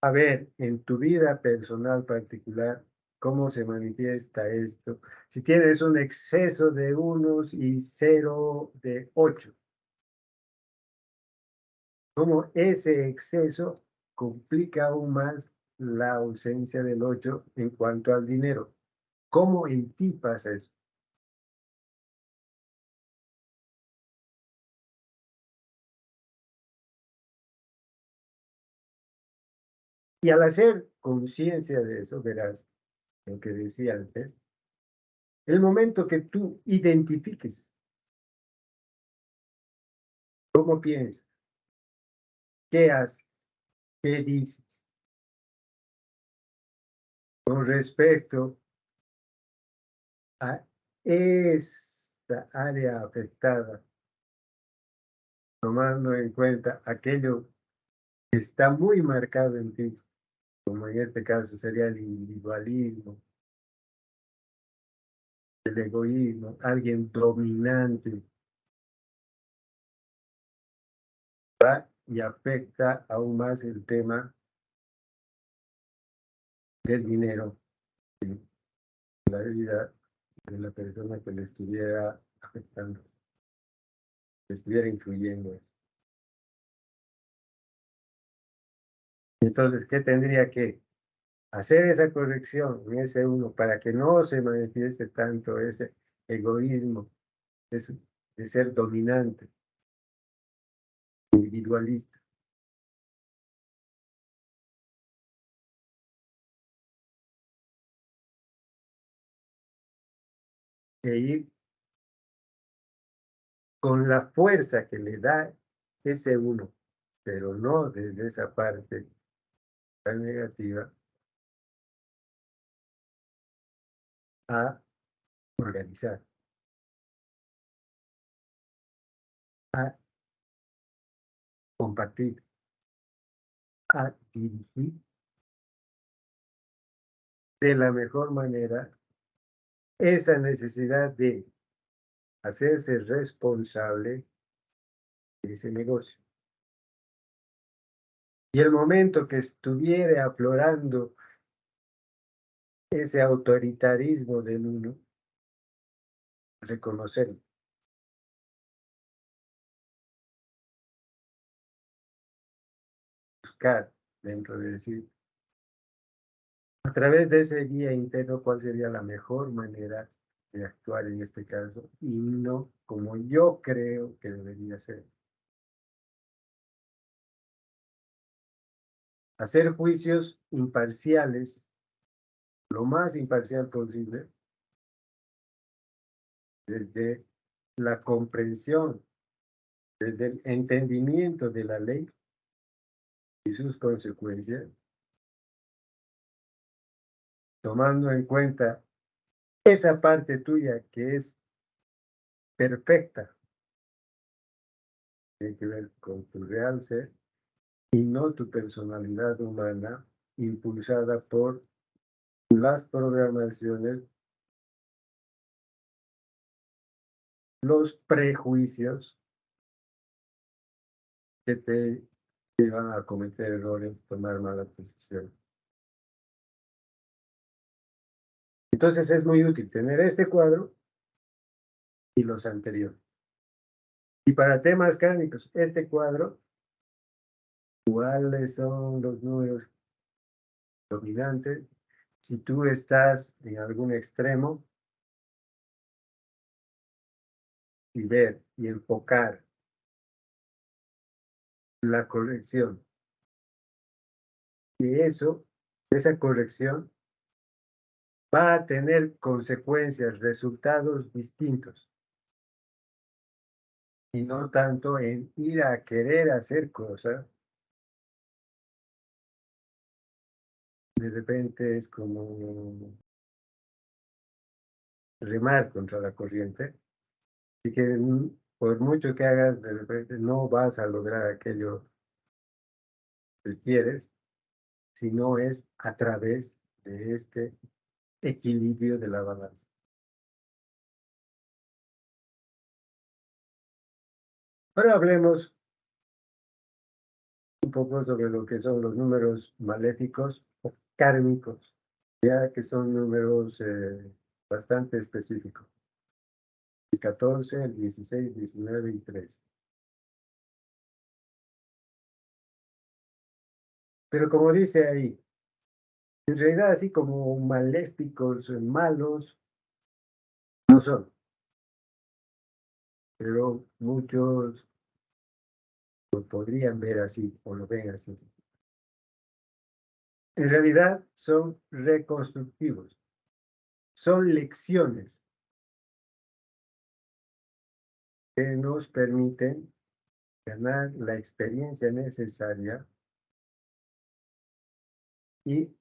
a ver, en tu vida personal particular, ¿cómo se manifiesta esto? Si tienes un exceso de unos y cero de 8, ¿cómo ese exceso complica aún más la ausencia del 8 en cuanto al dinero? ¿Cómo en ti pasa eso? Y al hacer conciencia de eso, verás lo que decía antes, el momento que tú identifiques cómo piensas, qué haces, qué dices con respecto a esta área afectada, tomando en cuenta aquello que está muy marcado en ti, como en este caso sería el individualismo, el egoísmo, alguien dominante, ¿va? Y afecta aún más el tema del dinero en la vida de la persona que le estuviera afectando, que estuviera influyendo. Entonces, ¿qué tendría que hacer esa corrección en ese uno para que no se manifieste tanto ese egoísmo, ese de ser dominante, individualista, e ir con la fuerza que le da ese uno, pero no desde esa parte tan negativa, a organizar, a compartir, a dirigir de la mejor manera esa necesidad de hacerse responsable de ese negocio. Y el momento que estuviera aflorando ese autoritarismo del uno, reconocerlo, buscar dentro de sí, a través de ese guía interno, cuál sería la mejor manera de actuar en este caso, y no como yo creo que debería ser. Hacer juicios imparciales, lo más imparcial posible, desde la comprensión, desde el entendimiento de la ley y sus consecuencias, tomando en cuenta esa parte tuya que es perfecta, tiene que ver con tu real ser y no tu personalidad humana impulsada por las programaciones, los prejuicios que te llevan a cometer errores, tomar malas decisiones. Entonces es muy útil tener este cuadro y los anteriores. Y para temas cárnicos, este cuadro, ¿cuáles son los números dominantes? Si tú estás en algún extremo, y ver y enfocar la corrección y eso, esa corrección va a tener consecuencias, resultados distintos y no tanto en ir a querer hacer cosas. De repente es como remar contra la corriente y que por mucho que hagas, de repente no vas a lograr aquello que quieres, si no es a través de este equilibrio de la balanza. Ahora hablemos un poco sobre lo que son los números maléficos o kármicos, ya que son números bastante específicos. El 14, el 16, 19 y 13. Pero como dice ahí, en realidad así como maléficos, malos, no son, pero muchos lo podrían ver así o lo ven así. En realidad son reconstructivos, son lecciones que nos permiten ganar la experiencia necesaria y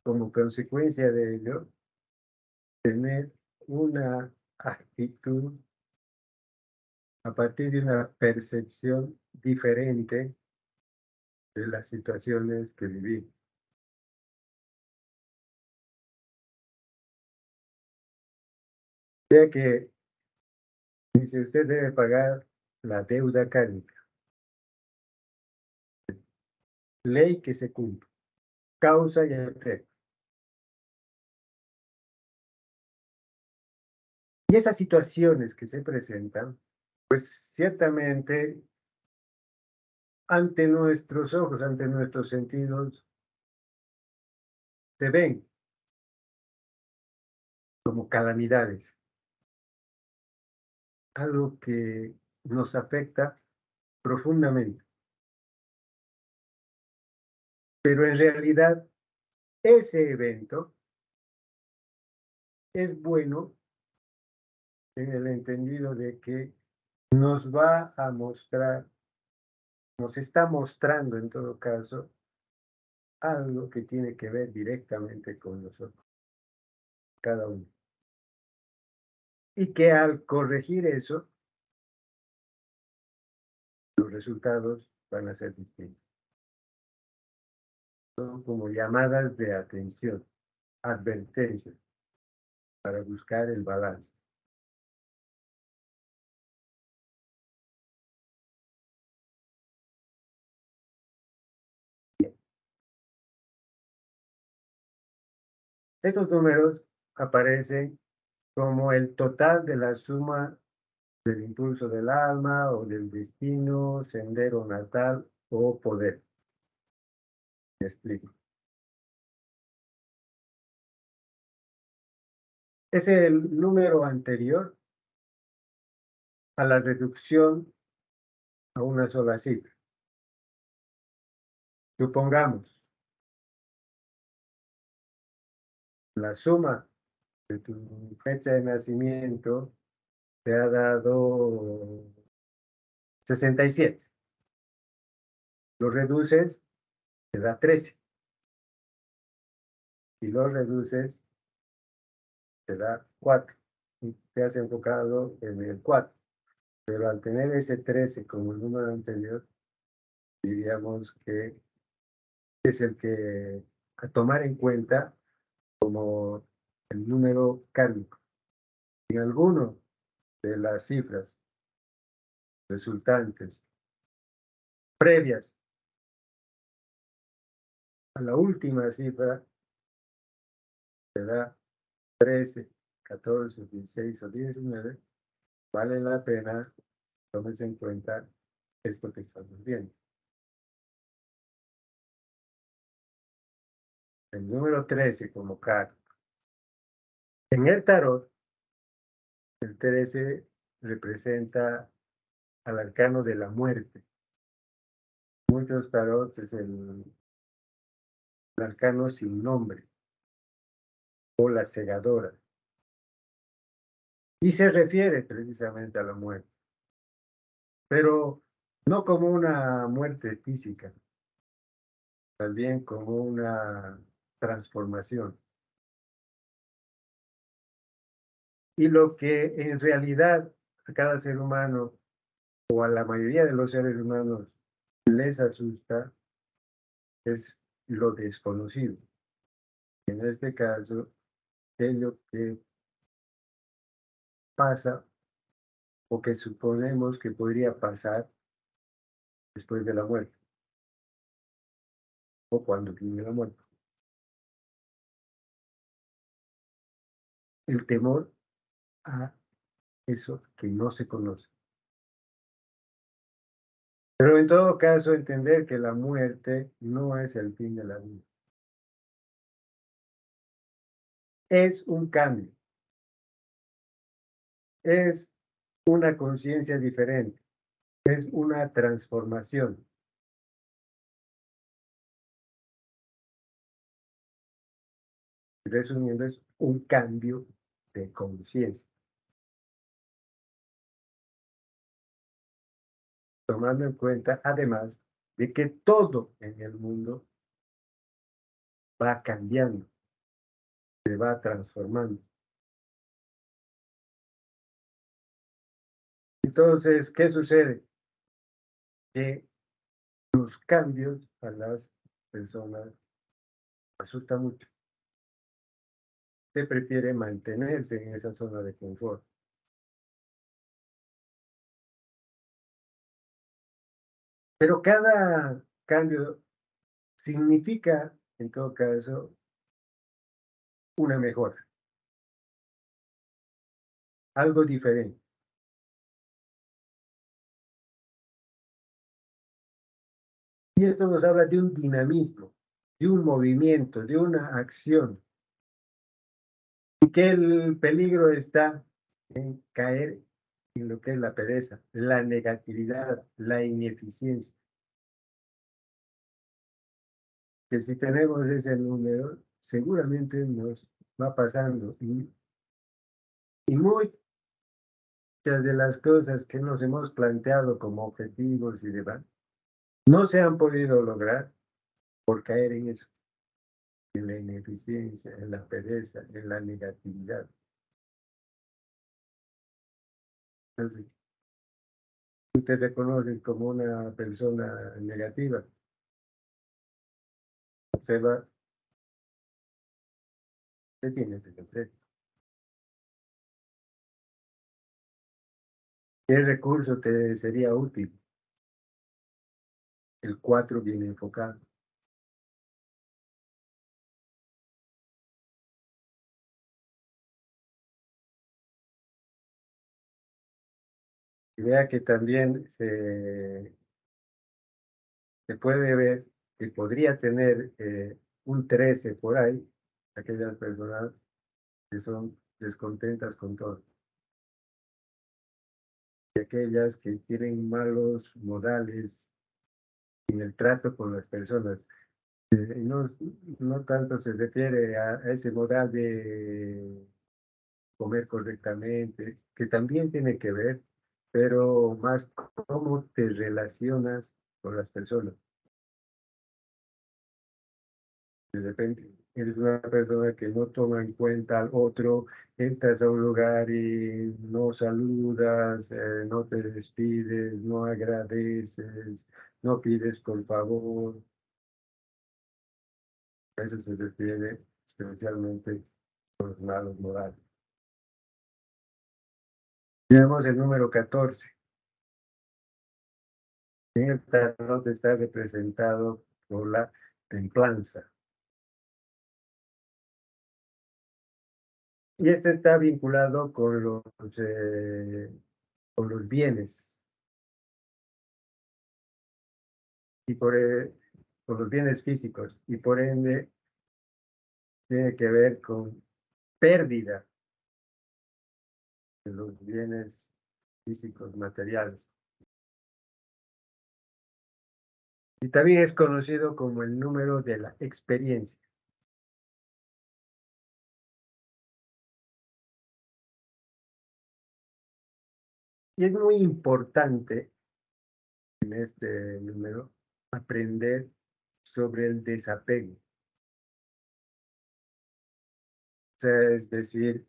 como consecuencia de ello, tener una actitud a partir de una percepción diferente de las situaciones que vivimos. Ya que dice usted debe pagar la deuda kármica, ley que se cumple, causa y efecto. Y esas situaciones que se presentan, pues ciertamente ante nuestros ojos, ante nuestros sentidos, se ven como calamidades, algo que nos afecta profundamente. Pero en realidad ese evento es bueno en el entendido de que nos va a mostrar, nos está mostrando en todo caso, algo que tiene que ver directamente con nosotros, cada uno. Y que al corregir eso, los resultados van a ser distintos. Son como llamadas de atención, advertencias, para buscar el balance. Estos números aparecen como el total de la suma del impulso del alma o del destino, sendero natal o poder. Me explico. Es el número anterior a la reducción a una sola cifra. Supongamos, la suma de tu fecha de nacimiento te ha dado 67. Lo reduces, te da 13. Y lo reduces, te da 4. Y te has enfocado en el 4. Pero al tener ese 13 como el número anterior, diríamos que es el que a tomar en cuenta como el número kármico. En alguno de las cifras resultantes previas a la última cifra, te da 13, 14, 16 o 19, vale la pena tomes en cuenta esto que estamos viendo. El número 13 como kármico. En el tarot, el 13 representa al arcano de la muerte. Muchos tarot es el arcano sin nombre o la segadora. Y se refiere precisamente a la muerte, pero no como una muerte física, también como una transformación. Y lo que en realidad a cada ser humano o a la mayoría de los seres humanos les asusta es lo desconocido. En este caso, aquello que pasa o que suponemos que podría pasar después de la muerte o cuando viene la muerte. El temor a eso que no se conoce. Pero en todo caso, entender que la muerte no es el fin de la vida. Es un cambio, es una conciencia diferente, es una transformación. Resumiendo, es un cambio de conciencia, tomando en cuenta además de que todo en el mundo va cambiando, se va transformando. Entonces, ¿qué sucede? Que los cambios a las personas asustan mucho. Se prefiere mantenerse en esa zona de confort. Pero cada cambio significa, en todo caso, una mejora, algo diferente. Y esto nos habla de un dinamismo, de un movimiento, de una acción, y que el peligro está en caer en lo que es la pereza, la negatividad, la ineficiencia. Que si tenemos ese número, seguramente nos va pasando. Y muchas de las cosas que nos hemos planteado como objetivos y demás, no se han podido lograr por caer en eso, en la ineficiencia, en la pereza, en la negatividad. Entonces, tú te reconoces como una persona negativa, observa, ¿qué tienes en el frente? ¿Qué recurso te sería útil? El 4 bien enfocado. Y vea que también se puede ver que podría tener un 13 por ahí, aquellas personas que son descontentas con todo, y aquellas que tienen malos modales en el trato con las personas. No, no tanto se refiere a ese modal de comer correctamente, que también tiene que ver, pero más cómo te relacionas con las personas. De repente eres una persona que no toma en cuenta al otro, entras a un lugar y no saludas, no te despides, no agradeces, no pides por favor. A eso se refiere especialmente con los malos modales. Tenemos el número 14. En el tarot está representado por la templanza. Y este está vinculado con los bienes y con los bienes físicos y por ende tiene que ver con pérdida de los bienes físicos materiales. Y también es conocido como el número de la experiencia. Y es muy importante en este número aprender sobre el desapego. O sea, es decir,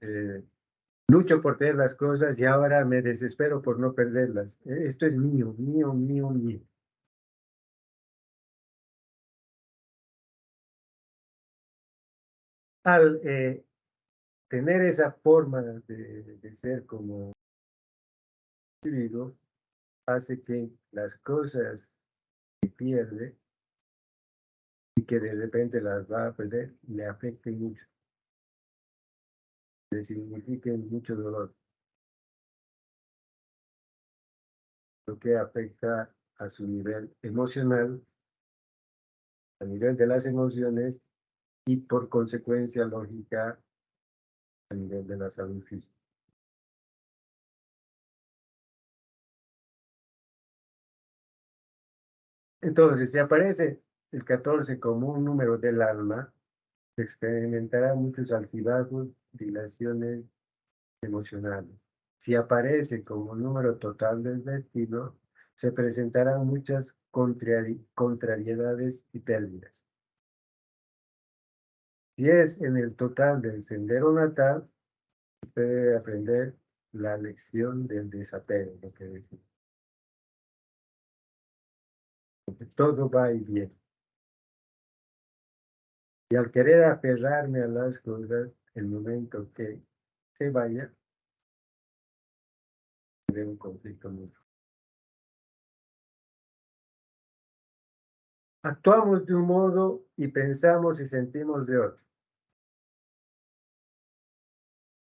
lucho por tener las cosas y ahora me desespero por no perderlas. Esto es mío, mío, mío, mío. Al tener esa forma de ser como individuo, hace que las cosas que pierde y que de repente las va a perder, le afecten mucho, le signifiquen mucho dolor, lo que afecta a su nivel emocional, a nivel de las emociones y por consecuencia lógica a nivel de la salud física. Entonces, si aparece el 14 como un número del alma, experimentará muchos altibajos, dilaciones emocionales. Si aparece como número total del destino, se presentarán muchas contrariedades y pérdidas. Si es en el total del sendero natal, usted debe aprender la lección del desapego, lo que decimos. Todo va y viene. Y al querer aferrarme a las cosas, el momento que se vaya, tendré un conflicto mucho. Actuamos de un modo y pensamos y sentimos de otro.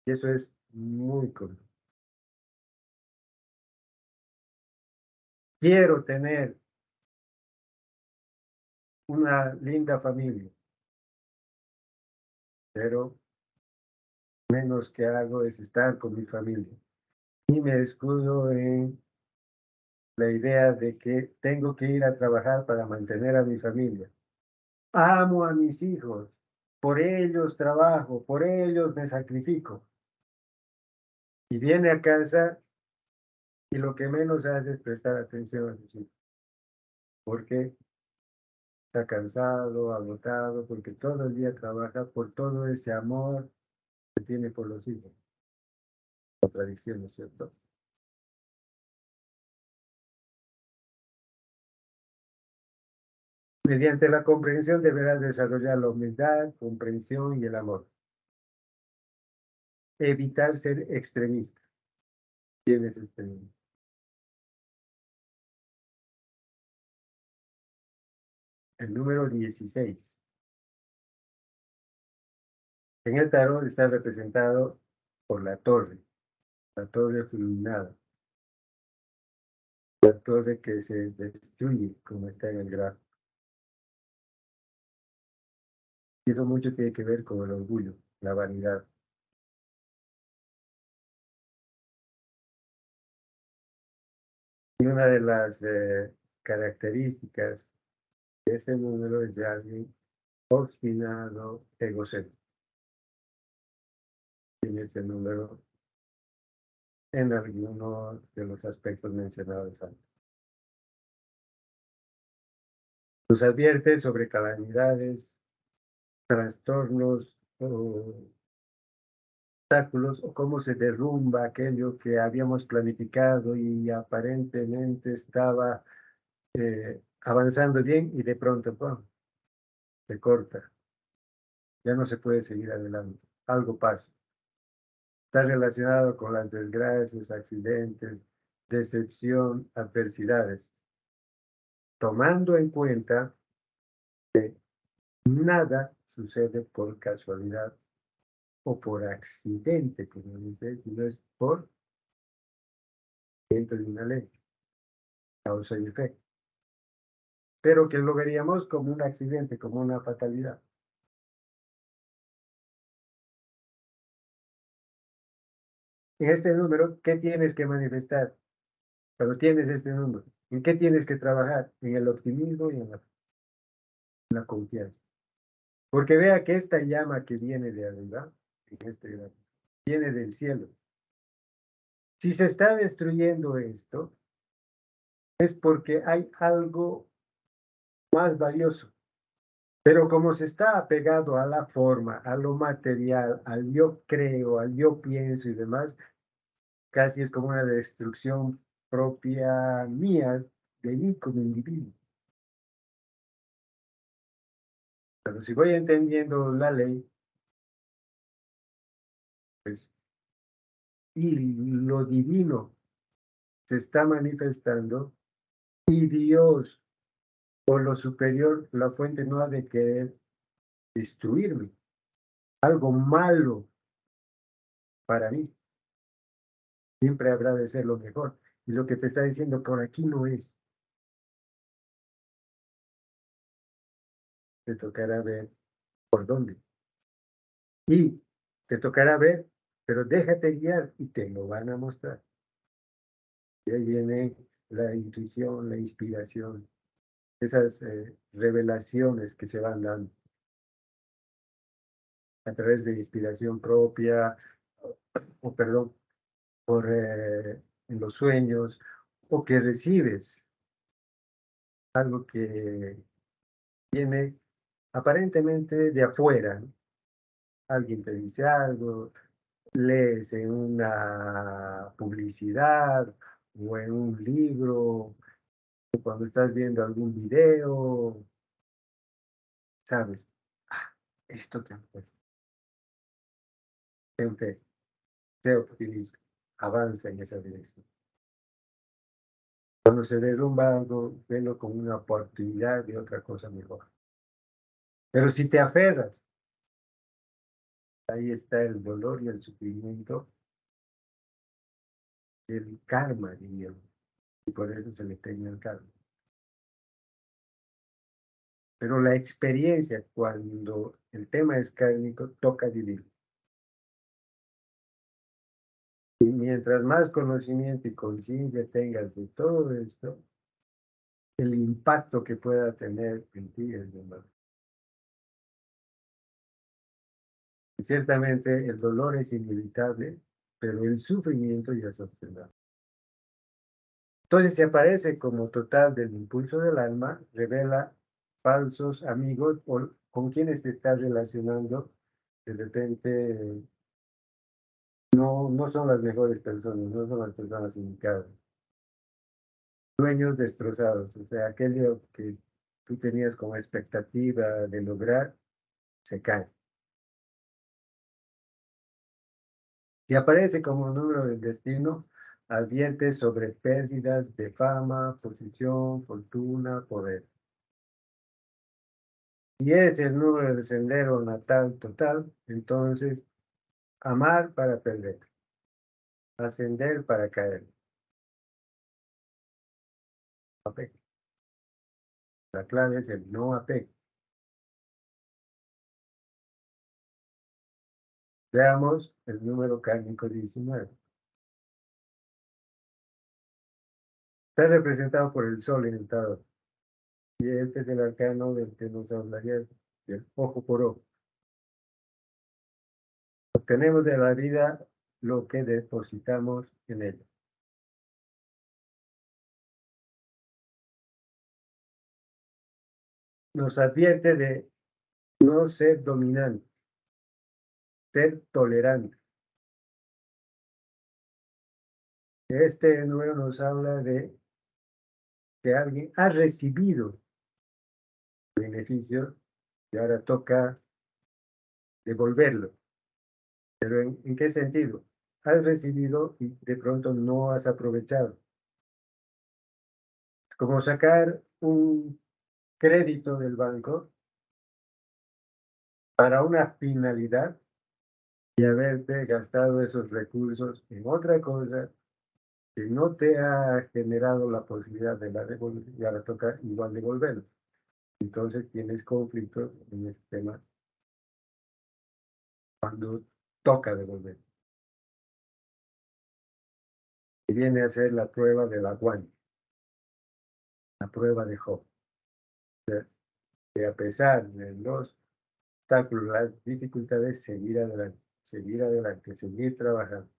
Y eso es muy común. Quiero tener una linda familia, pero menos que hago es estar con mi familia. Y me escudo en la idea de que tengo que ir a trabajar para mantener a mi familia. Amo a mis hijos, por ellos trabajo, por ellos me sacrifico. Y viene a casa y lo que menos hace es prestar atención a sus hijos, porque está cansado, agotado, porque todo el día trabaja por todo ese amor que tiene por los hijos. Contradicción, ¿no es cierto? Mediante la comprensión deberás desarrollar la humildad, comprensión y el amor. Evitar ser extremista. ¿Quién es extremista? el número 16. En el tarot está representado por la torre fulminada, la torre que se destruye, como está en el gráfico. Y eso mucho tiene que ver con el orgullo, la vanidad. Y una de las características de este número es de alguien obstinado, egocéntrico. Tiene este número en alguno de los aspectos mencionados antes. Nos advierte sobre calamidades, trastornos o obstáculos o cómo se derrumba aquello que habíamos planificado y aparentemente estaba avanzando bien y de pronto ¡pum!, se corta, ya no se puede seguir adelante, algo pasa. Está relacionado con las desgracias, accidentes, decepción, adversidades, tomando en cuenta que nada sucede por casualidad o por accidente, como dice, sino es por dentro de una ley, causa y efecto. Pero que lo veríamos como un accidente, como una fatalidad. En este número, ¿qué tienes que manifestar? Cuando tienes este número, ¿en qué tienes que trabajar? En el optimismo y en la confianza. Porque vea que esta llama que viene de arriba, en este gráfico, viene del cielo. Si se está destruyendo esto, es porque hay algo más valioso. Pero como se está apegado a la forma, a lo material, al yo creo, al yo pienso y demás, casi es como una destrucción propia mía, de mí como individuo. Pero si voy entendiendo la ley, pues, y lo divino se está manifestando, y Dios, por lo superior, la fuente no ha de querer destruirme, algo malo para mí, siempre habrá de ser lo mejor. Y lo que te está diciendo por aquí no es, te tocará ver por dónde. Y te tocará ver, pero déjate guiar y te lo van a mostrar. Y ahí viene la intuición, la inspiración, esas revelaciones que se van dando a través de inspiración propia, o perdón, por en los sueños, o que recibes algo que viene aparentemente de afuera, ¿no? Alguien te dice algo, lees en una publicidad o en un libro, o cuando estás viendo algún video, sabes, ah, esto te pasa. Ten fe, sé optimista, avanza en esa dirección. Cuando se derrumba algo, velo como una oportunidad de otra cosa mejor. Pero si te aferras, ahí está el dolor y el sufrimiento, el karma, diríamos, y por eso se le tenía el karma. Pero la experiencia, cuando el tema es kármico, toca vivir. Y mientras más conocimiento y conciencia tengas de todo esto, el impacto que pueda tener en ti es de más. Y ciertamente el dolor es inevitable, pero el sufrimiento ya es opcional. Entonces, si aparece como total del impulso del alma, revela falsos amigos o con quienes te estás relacionando, de repente no son las mejores personas, no son las personas indicadas. Sueños destrozados, o sea, aquello que tú tenías como expectativa de lograr, se cae. Si aparece como número del destino, advierte sobre pérdidas de fama, posición, fortuna, poder. y es el número del sendero natal total, entonces amar para perder, ascender para caer. Apego. La clave es el no apego. Veamos el número kármico 19. Está representado por el sol en el tarot. Y este es el arcano del que nos hablaría, del ojo por ojo. Obtenemos de la vida lo que depositamos en ella. Nos advierte de no ser dominante, ser tolerante. Este número nos habla de que alguien ha recibido beneficios y ahora toca devolverlo. Pero ¿en qué sentido? Has recibido y de pronto no has aprovechado. Es como sacar un crédito del banco para una finalidad y haberte gastado esos recursos en otra cosa que no te ha generado la posibilidad de la devolución y ahora toca igual devolverlo. Entonces tienes conflictos en este tema cuando toca devolver. Y viene a ser la prueba del aguante, la prueba de Job. Que a pesar de los obstáculos, las dificultades, seguir adelante, seguir trabajando.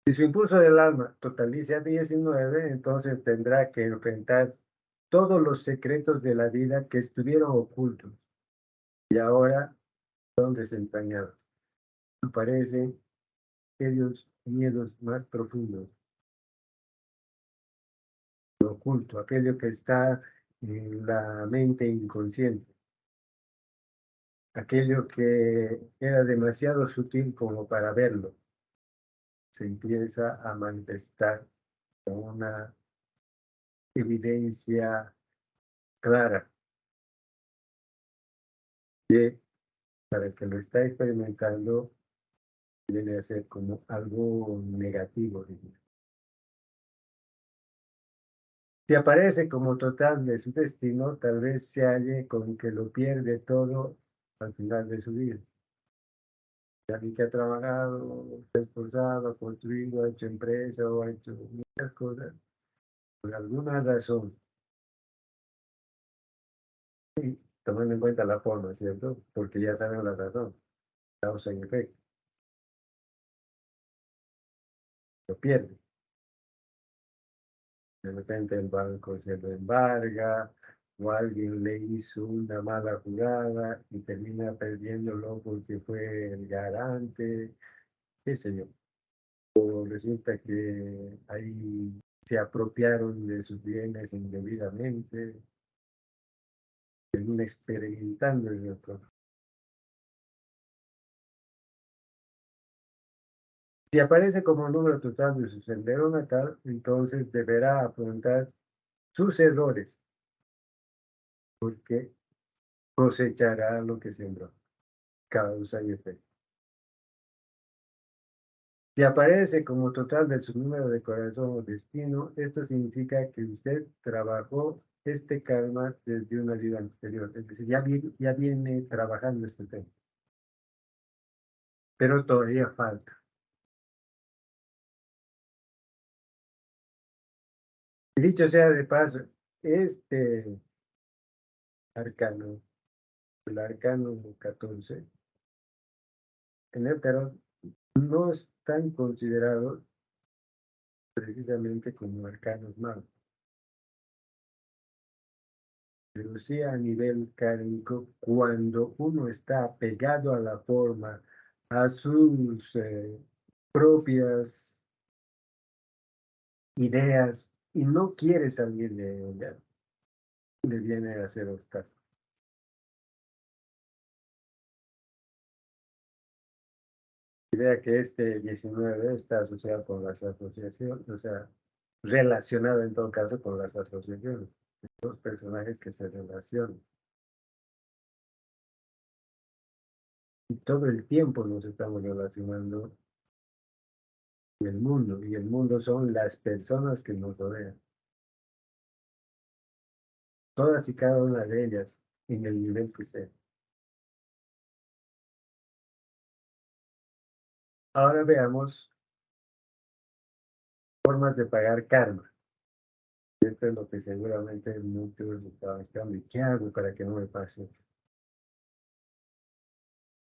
Si su impulso del alma totaliza 19, entonces tendrá que enfrentar todos los secretos de la vida que estuvieron ocultos y ahora son desentrañados. Aparecen aquellos miedos más profundos, lo oculto, aquello que está en la mente inconsciente, aquello que era demasiado sutil como para verlo, se empieza a manifestar con una evidencia clara que para el que lo está experimentando viene a ser como algo negativo. Si aparece como total de su destino, tal vez se halle con que lo pierde todo al final de su vida. Alguien que ha trabajado, se ha esforzado, ha construido, ha hecho empresa o ha hecho muchas cosas, por alguna razón, tomando en cuenta la forma, ¿cierto? Porque ya saben la razón, causa y efecto, lo pierde. De repente el banco se lo embarga o alguien le hizo una mala jugada y termina perdiéndolo porque fue el garante, qué sé yo. O resulta que ahí se apropiaron de sus bienes indebidamente, termina experimentando el otro. Si aparece como número total de su sendero natal, entonces deberá afrontar sus errores, porque cosechará lo que sembró, causa y efecto. Si aparece como total de su número de corazón o destino, esto significa que usted trabajó este karma desde una vida anterior, es decir, ya viene trabajando este tema, pero todavía falta. Dicho sea de paso, este arcano, el arcano 14, en el tarot no están considerados precisamente como arcanos malos, pero sí a nivel kármico, cuando uno está apegado a la forma, a sus propias ideas y no quiere salir de ella, le viene a hacer obstáculo. Idea que este 19 está asociado con las asociaciones, o sea, relacionado en todo caso con las asociaciones. dos personajes que se relacionan. Y todo el tiempo nos estamos relacionando en el mundo, y el mundo son las personas que nos rodean. Todas y cada una de ellas, en el nivel que sea. Ahora veamos formas de pagar karma. Esto es lo que seguramente muchos estaban esperando. ¿Y qué hago para que no me pase?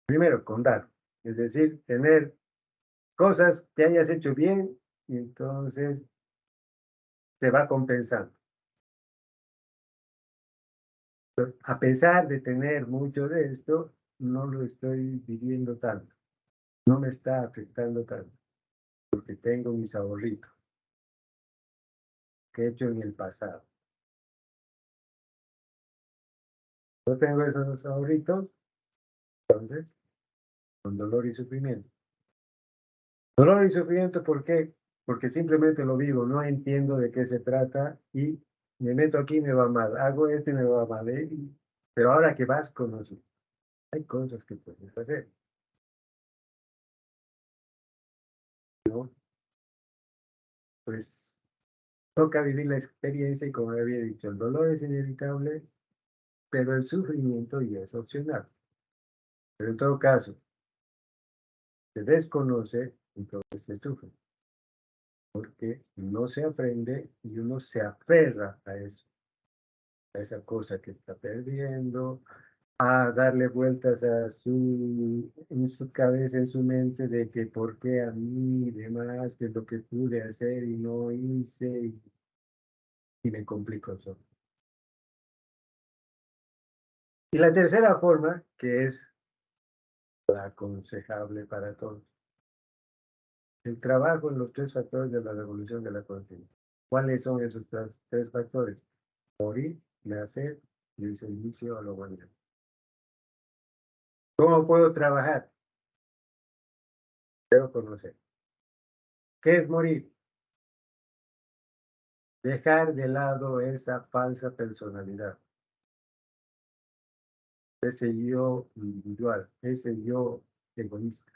Primero, con dar. Es decir, tener cosas que hayas hecho bien y entonces se va compensando. A pesar de tener mucho de esto, no lo estoy viviendo tanto. No me está afectando tanto porque tengo mis ahorritos que he hecho en el pasado. Yo tengo esos ahorritos, entonces, con dolor y sufrimiento. Dolor y sufrimiento, ¿por qué? Porque simplemente lo vivo, no entiendo de qué se trata y me meto aquí y me va mal, hago esto y me va mal. Pero ahora que vas con nosotros, hay cosas que puedes hacer, ¿no? Pues toca vivir la experiencia y como había dicho, el dolor es inevitable, pero el sufrimiento ya es opcional. Pero en todo caso, se desconoce, entonces se sufre, porque no se aprende y uno se aferra a eso, a esa cosa que está perdiendo, a darle vueltas en su cabeza, en su mente, de que por qué a mí y demás, que es lo que pude hacer y no hice, y me complico todo. Y la tercera forma, que es la aconsejable para todos, el trabajo en los tres factores de la revolución de la conciencia. ¿Cuáles son esos tres factores? Morir, nacer y el servicio a la humanidad. ¿Cómo puedo trabajar? Quiero conocer. ¿Qué es morir? Dejar de lado esa falsa personalidad, ese yo individual, ese yo egoísta.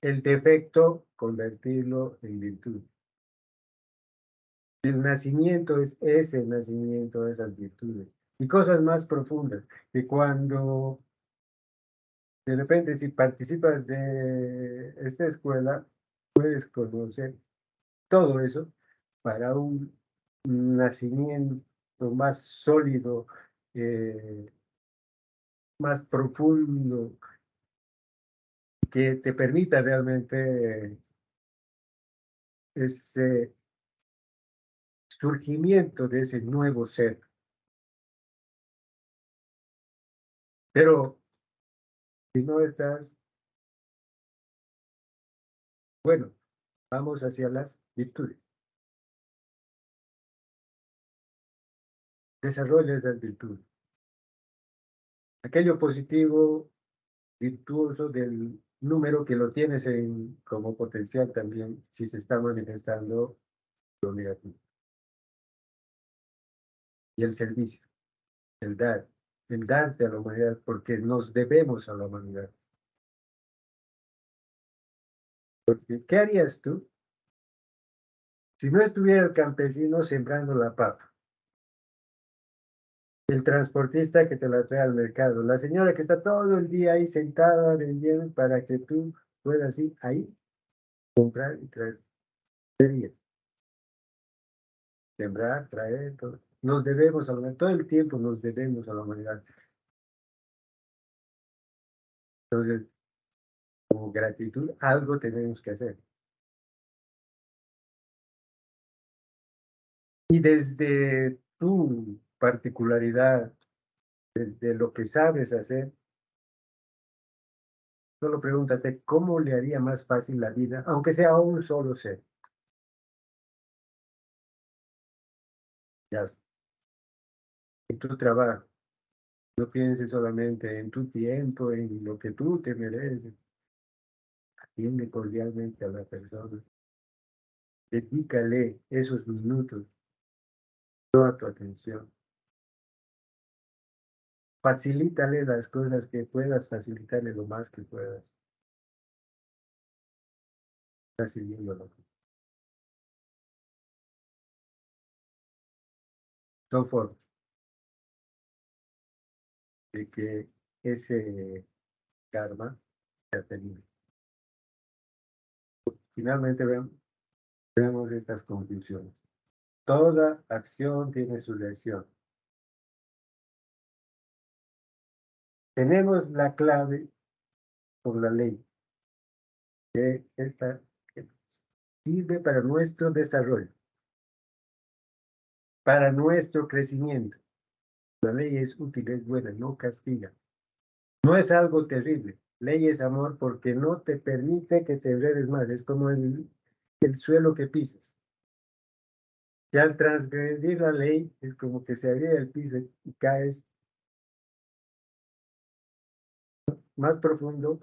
El defecto, convertirlo en virtud. El nacimiento es ese nacimiento de esas virtudes. Y cosas más profundas, que cuando de repente si participas de esta escuela, puedes conocer todo eso para un nacimiento más sólido, eh, más profundo, que te permita realmente ese surgimiento de ese nuevo ser. Pero si no estás, bueno, vamos hacia las virtudes. Desarrolla esas virtudes. Aquello positivo, virtuoso del número que lo tienes como potencial también, si se está manifestando lo negativo. Y el servicio, el dar, el darte a la humanidad, porque nos debemos a la humanidad. Porque, ¿qué harías tú si no estuviera el campesino sembrando la papa? El transportista que te la trae al mercado, la señora que está todo el día ahí sentada vendiendo para que tú puedas ir ahí, comprar y traer. Series, sembrar, traer, todo. Nos debemos a la humanidad, todo el tiempo nos debemos a la humanidad. Entonces, como gratitud, algo tenemos que hacer. Y desde tu particularidad, desde lo que sabes hacer, solo pregúntate cómo le haría más fácil la vida, aunque sea a un solo ser. Ya, en tu trabajo. No pienses solamente en tu tiempo, en lo que tú te mereces. Atiende cordialmente a la persona. Dedícale esos minutos, toda tu atención. Facilítale las cosas que puedas, facilítale lo más que puedas. Estás siguiéndolo. Son formas de que ese karma sea tenido. Finalmente veamos estas conclusiones. Toda acción tiene su reacción. Tenemos la clave por la ley, que esta que sirve para nuestro desarrollo, para nuestro crecimiento. La ley es útil, es buena, no castiga. No es algo terrible. Ley es amor porque no te permite que te enredes más. Es como el suelo que pisas. Y al transgredir la ley, es como que se abriera el piso y caes más profundo,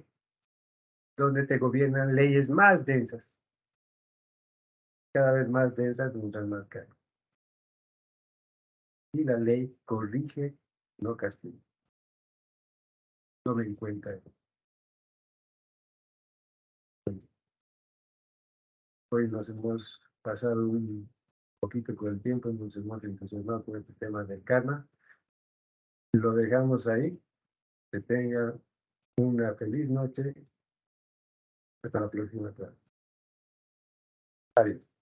donde te gobiernan leyes más densas. Cada vez más densas, mientras más caes. Y la ley corrige, no castiga. Tome en cuenta eso. Hoy nos hemos pasado un poquito con el tiempo, nos hemos entusiasmado con este tema del karma. Lo dejamos ahí. Que tenga una feliz noche. Hasta la próxima clase. Adiós.